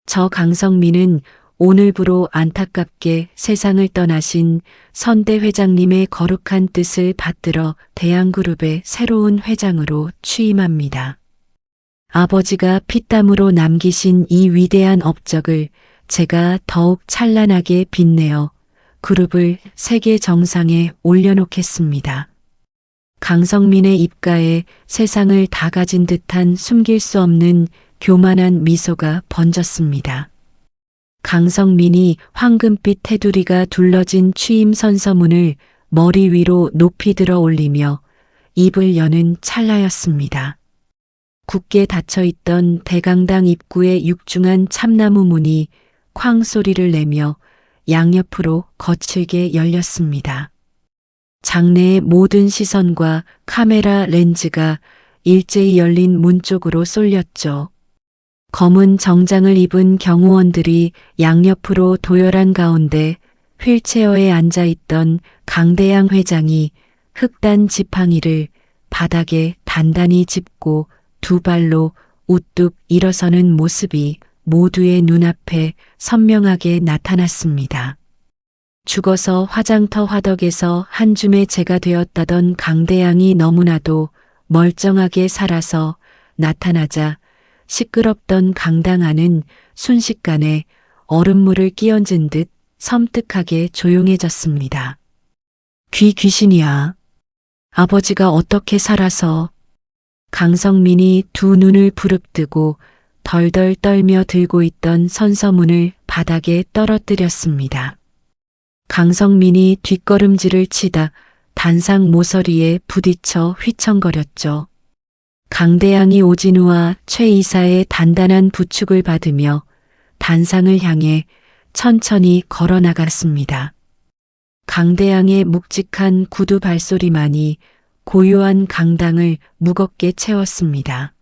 저 강성민은 오늘부로 안타깝게 세상을 떠나신 선대 회장님의 거룩한 뜻을 받들어 대양그룹의 새로운 회장으로 취임합니다. 아버지가 피땀으로 남기신 이 위대한 업적을 제가 더욱 찬란하게 빛내어 그룹을 세계 정상에 올려놓겠습니다. 강성민의 입가에 세상을 다 가진 듯한 숨길 수 없는 교만한 미소가 번졌습니다. 강성민이 황금빛 테두리가 둘러진 취임 선서문을 머리 위로 높이 들어 올리며 입을 여는 찰나였습니다. 굳게 닫혀있던 대강당 입구의 육중한 참나무 문이 쾅 소리를 내며 양옆으로 거칠게 열렸습니다. 장내의 모든 시선과 카메라 렌즈가 일제히 열린 문 쪽으로 쏠렸죠. 검은 정장을 입은 경호원들이 양옆으로 도열한 가운데 휠체어에 앉아있던 강대양 회장이 흑단 지팡이를 바닥에 단단히 짚고 두 발로 우뚝 일어서는 모습이 모두의 눈앞에 선명하게 나타났습니다. 죽어서 화장터 화덕에서 한 줌의 재가 되었다던 강대양이 너무나도 멀쩡하게 살아서 나타나자 시끄럽던 강당 안은 순식간에 얼음물을 끼얹은 듯 섬뜩하게 조용해졌습니다. 귀신이야. 아버지가 어떻게 살아서. 강성민이 두 눈을 부릅뜨고 덜덜 떨며 들고 있던 선서문을 바닥에 떨어뜨렸습니다. 강성민이 뒷걸음질을 치다 단상 모서리에 부딪혀 휘청거렸죠. 강대양이 오진우와 최 이사의 단단한 부축을 받으며 단상을 향해 천천히 걸어 나갔습니다. 강대양의 묵직한 구두 발소리만이 고요한 강당을 무겁게 채웠습니다.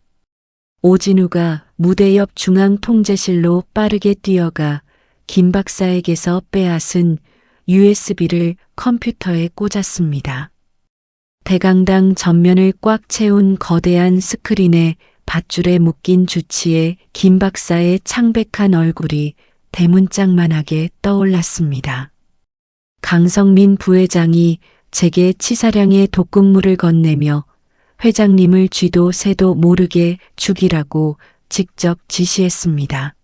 오진우가 무대 옆 중앙 통제실로 빠르게 뛰어가 김 박사에게서 빼앗은 USB를 컴퓨터에 꽂았습니다. 대강당 전면을 꽉 채운 거대한 스크린에 밧줄에 묶인 주치의 김 박사의 창백한 얼굴이 대문짝만하게 떠올랐습니다. 강성민 부회장이 제게 치사량의 독극물을 건네며 회장님을 쥐도 새도 모르게 죽이라고 직접 지시했습니다.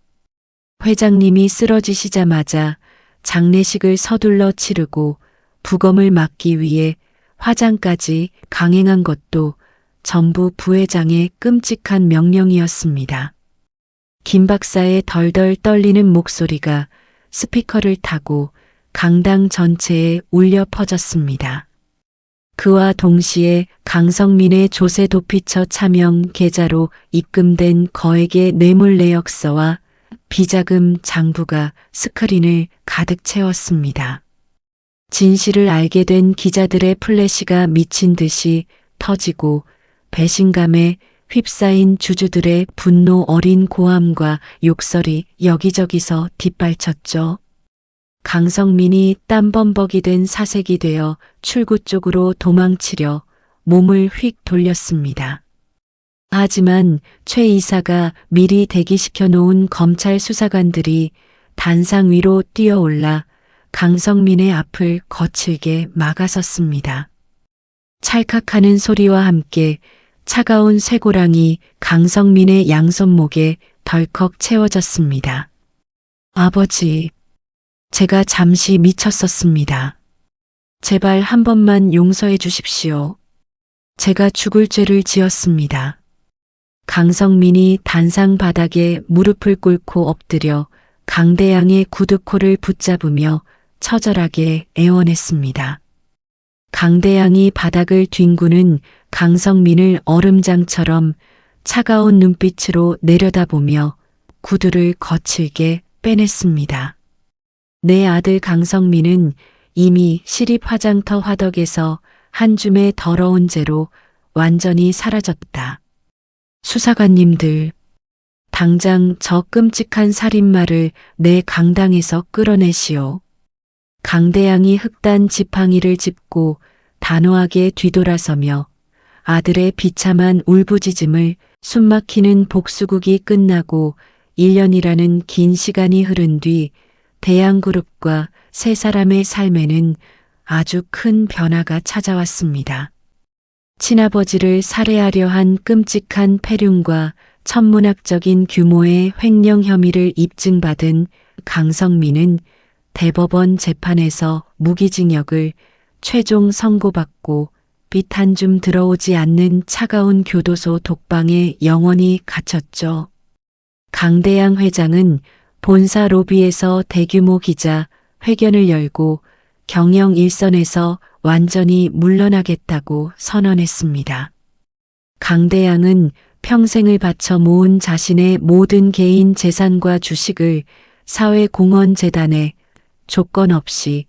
회장님이 쓰러지시자마자 장례식을 서둘러 치르고 부검을 막기 위해 화장까지 강행한 것도 전부 부회장의 끔찍한 명령이었습니다. 김 박사의 덜덜 떨리는 목소리가 스피커를 타고 강당 전체에 울려 퍼졌습니다. 그와 동시에 강성민의 조세 도피처 차명 계좌로 입금된 거액의 뇌물 내역서와 비자금 장부가 스크린을 가득 채웠습니다. 진실을 알게 된 기자들의 플래시가 미친 듯이 터지고 배신감에 휩싸인 주주들의 분노 어린 고함과 욕설이 여기저기서 뒷발쳤죠. 강성민이 땀범벅이 된 사색이 되어 출구 쪽으로 도망치려 몸을 휙 돌렸습니다. 하지만 최 이사가 미리 대기시켜 놓은 검찰 수사관들이 단상 위로 뛰어올라 강성민의 앞을 거칠게 막아섰습니다. 찰칵하는 소리와 함께 차가운 쇠고랑이 강성민의 양손목에 덜컥 채워졌습니다. 아버지, 제가 잠시 미쳤었습니다. 제발 한 번만 용서해 주십시오. 제가 죽을 죄를 지었습니다. 강성민이 단상 바닥에 무릎을 꿇고 엎드려 강대양의 구두코를 붙잡으며 처절하게 애원했습니다. 강대양이 바닥을 뒹구는 강성민을 얼음장처럼 차가운 눈빛으로 내려다보며 구두를 거칠게 빼냈습니다. 내 아들 강성민은 이미 시립 화장터 화덕에서 한 줌의 더러운 죄로 완전히 사라졌다. 수사관님들, 당장 저 끔찍한 살인마를 내 강당에서 끌어내시오. 강대양이 흑단 지팡이를 짚고 단호하게 뒤돌아서며 아들의 비참한 울부짖음을 숨막히는 복수국이 끝나고 1년이라는 긴 시간이 흐른 뒤 대양그룹과 세 사람의 삶에는 아주 큰 변화가 찾아왔습니다. 친아버지를 살해하려 한 끔찍한 폐륜과 천문학적인 규모의 횡령 혐의를 입증받은 강성민은 대법원 재판에서 무기징역을 최종 선고받고 빛 한 줌 들어오지 않는 차가운 교도소 독방에 영원히 갇혔죠. 강대양 회장은 본사 로비에서 대규모 기자 회견을 열고 경영 일선에서 완전히 물러나겠다고 선언했습니다. 강대양은 평생을 바쳐 모은 자신의 모든 개인 재산과 주식을 사회공헌재단에 조건 없이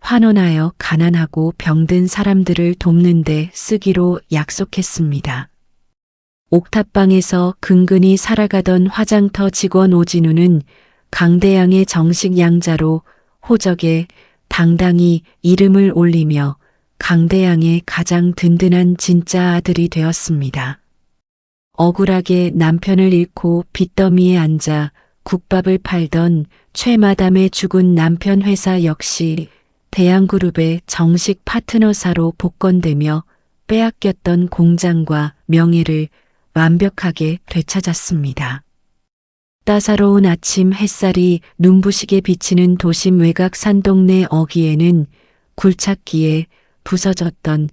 환원하여 가난하고 병든 사람들을 돕는 데 쓰기로 약속했습니다. 옥탑방에서 근근히 살아가던 화장터 직원 오진우는 강대양의 정식 양자로 호적에 당당히 이름을 올리며 강대양의 가장 든든한 진짜 아들이 되었습니다. 억울하게 남편을 잃고 빚더미에 앉아 국밥을 팔던 최마담의 죽은 남편 회사 역시 대양그룹의 정식 파트너사로 복권되며 빼앗겼던 공장과 명예를 완벽하게 되찾았습니다. 따사로운 아침 햇살이 눈부시게 비치는 도심 외곽 산동네 어귀에는 굴착기에 부서졌던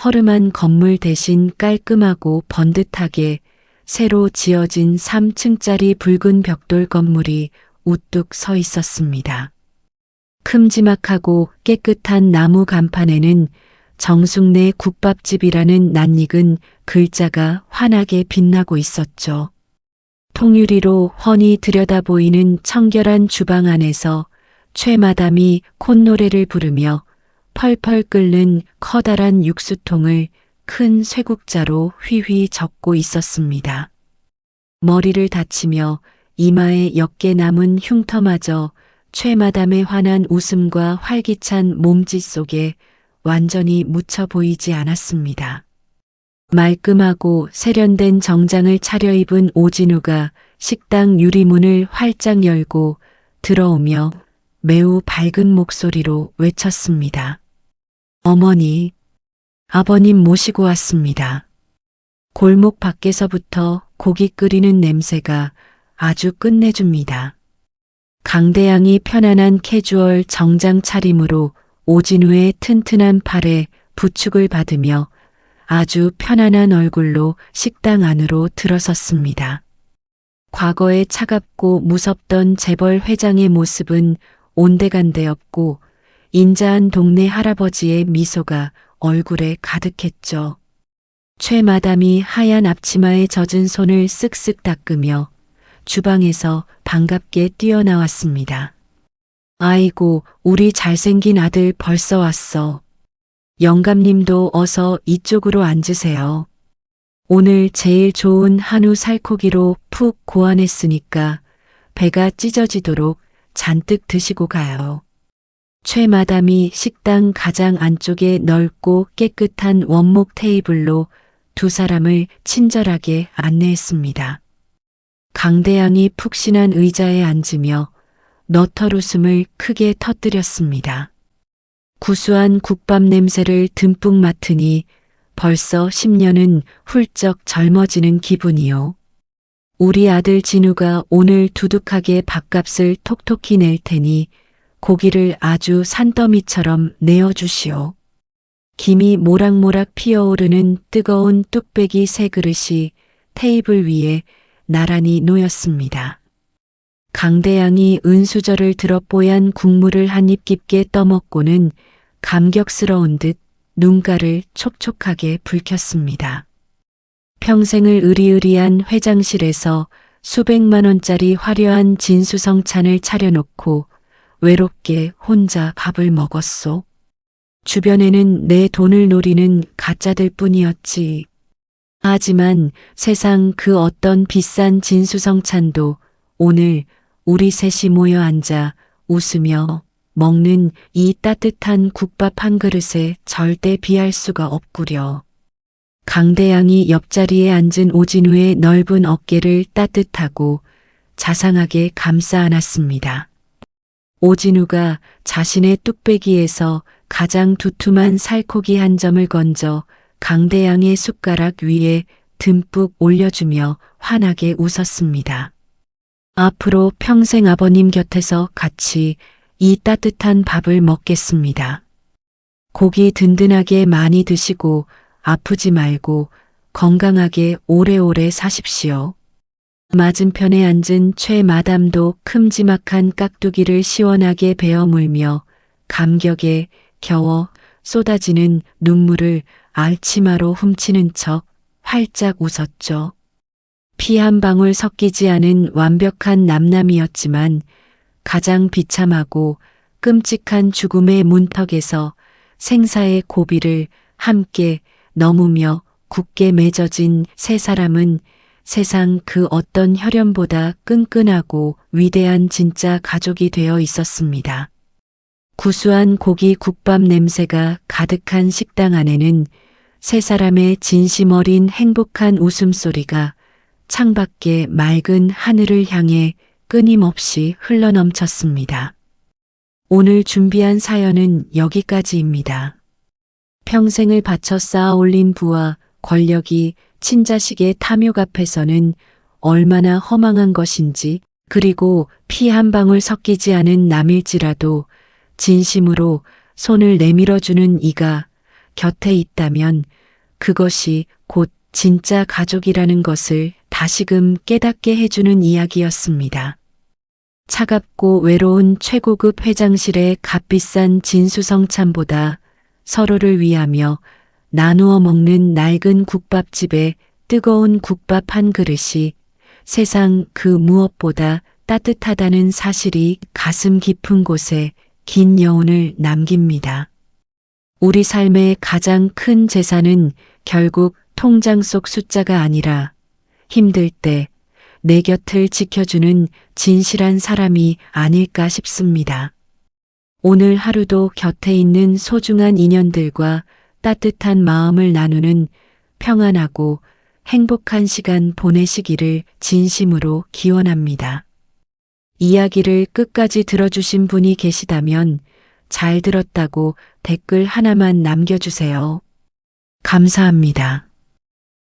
허름한 건물 대신 깔끔하고 번듯하게 새로 지어진 3층짜리 붉은 벽돌 건물이 우뚝 서 있었습니다. 큼지막하고 깨끗한 나무 간판에는 정숙내 국밥집이라는 낯익은 글자가 환하게 빛나고 있었죠. 통유리로 훤히 들여다보이는 청결한 주방 안에서 최마담이 콧노래를 부르며 펄펄 끓는 커다란 육수통을 큰 쇠국자로 휘휘 젓고 있었습니다. 머리를 다치며 이마에 옅게 남은 흉터마저 최마담의 환한 웃음과 활기찬 몸짓 속에 완전히 묻혀 보이지 않았습니다. 말끔하고 세련된 정장을 차려입은 오진우가 식당 유리문을 활짝 열고 들어오며 매우 밝은 목소리로 외쳤습니다. 어머니, 아버님 모시고 왔습니다. 골목 밖에서부터 고기 끓이는 냄새가 아주 끝내줍니다. 강대양이 편안한 캐주얼 정장 차림으로 오진우의 튼튼한 팔에 부축을 받으며 아주 편안한 얼굴로 식당 안으로 들어섰습니다. 과거에 차갑고 무섭던 재벌 회장의 모습은 온데간데 없고 인자한 동네 할아버지의 미소가 얼굴에 가득했죠. 최마담이 하얀 앞치마에 젖은 손을 쓱쓱 닦으며 주방에서 반갑게 뛰어나왔습니다. 아이고, 우리 잘생긴 아들 벌써 왔어. 영감님도 어서 이쪽으로 앉으세요. 오늘 제일 좋은 한우 살코기로 푹 고안했으니까 배가 찢어지도록 잔뜩 드시고 가요. 최마담이 식당 가장 안쪽에 넓고 깨끗한 원목 테이블로 두 사람을 친절하게 안내했습니다. 강대양이 푹신한 의자에 앉으며 너털 웃음을 크게 터뜨렸습니다. 구수한 국밥 냄새를 듬뿍 맡으니 벌써 10년은 훌쩍 젊어지는 기분이요. 우리 아들 진우가 오늘 두둑하게 밥값을 톡톡히 낼 테니 고기를 아주 산더미처럼 내어주시오. 김이 모락모락 피어오르는 뜨거운 뚝배기 세 그릇이 테이블 위에 나란히 놓였습니다. 강대양이 은수저를 들어 뽀얀 국물을 한 입 깊게 떠먹고는 감격스러운 듯 눈가를 촉촉하게 붉혔습니다. 평생을 의리의리한 회장실에서 수백만 원짜리 화려한 진수성찬을 차려놓고 외롭게 혼자 밥을 먹었소. 주변에는 내 돈을 노리는 가짜들 뿐이었지. 하지만 세상 그 어떤 비싼 진수성찬도 오늘 우리 셋이 모여 앉아 웃으며 먹는 이 따뜻한 국밥 한 그릇에 절대 비할 수가 없구려. 강대양이 옆자리에 앉은 오진우의 넓은 어깨를 따뜻하고 자상하게 감싸 안았습니다. 오진우가 자신의 뚝배기에서 가장 두툼한 살코기 한 점을 건져 강대양의 숟가락 위에 듬뿍 올려주며 환하게 웃었습니다. 앞으로 평생 아버님 곁에서 같이 이 따뜻한 밥을 먹겠습니다. 고기 든든하게 많이 드시고 아프지 말고 건강하게 오래오래 사십시오. 맞은편에 앉은 최 마담도 큼지막한 깍두기를 시원하게 베어 물며 감격에 겨워 쏟아지는 눈물을 알치마로 훔치는 척 활짝 웃었죠. 피 한 방울 섞이지 않은 완벽한 남남이었지만 가장 비참하고 끔찍한 죽음의 문턱에서 생사의 고비를 함께 넘으며 굳게 맺어진 세 사람은 세상 그 어떤 혈연보다 끈끈하고 위대한 진짜 가족이 되어 있었습니다. 구수한 고기 국밥 냄새가 가득한 식당 안에는 세 사람의 진심 어린 행복한 웃음소리가 창밖의 맑은 하늘을 향해 끊임없이 흘러넘쳤습니다. 오늘 준비한 사연은 여기까지입니다. 평생을 바쳐 쌓아 올린 부와 권력이 친자식의 탐욕 앞에서는 얼마나 허망한 것인지, 그리고 피 한 방울 섞이지 않은 남일지라도 진심으로 손을 내밀어주는 이가 곁에 있다면 그것이 곧 진짜 가족이라는 것을 다시금 깨닫게 해주는 이야기였습니다. 차갑고 외로운 최고급 회장실의 값비싼 진수성찬보다 서로를 위하며 나누어 먹는 낡은 국밥집의 뜨거운 국밥 한 그릇이 세상 그 무엇보다 따뜻하다는 사실이 가슴 깊은 곳에 긴 여운을 남깁니다. 우리 삶의 가장 큰 재산은 결국 통장 속 숫자가 아니라 힘들 때 내 곁을 지켜주는 진실한 사람이 아닐까 싶습니다. 오늘 하루도 곁에 있는 소중한 인연들과 따뜻한 마음을 나누는 평안하고 행복한 시간 보내시기를 진심으로 기원합니다. 이야기를 끝까지 들어주신 분이 계시다면 잘 들었다고 댓글 하나만 남겨주세요. 감사합니다.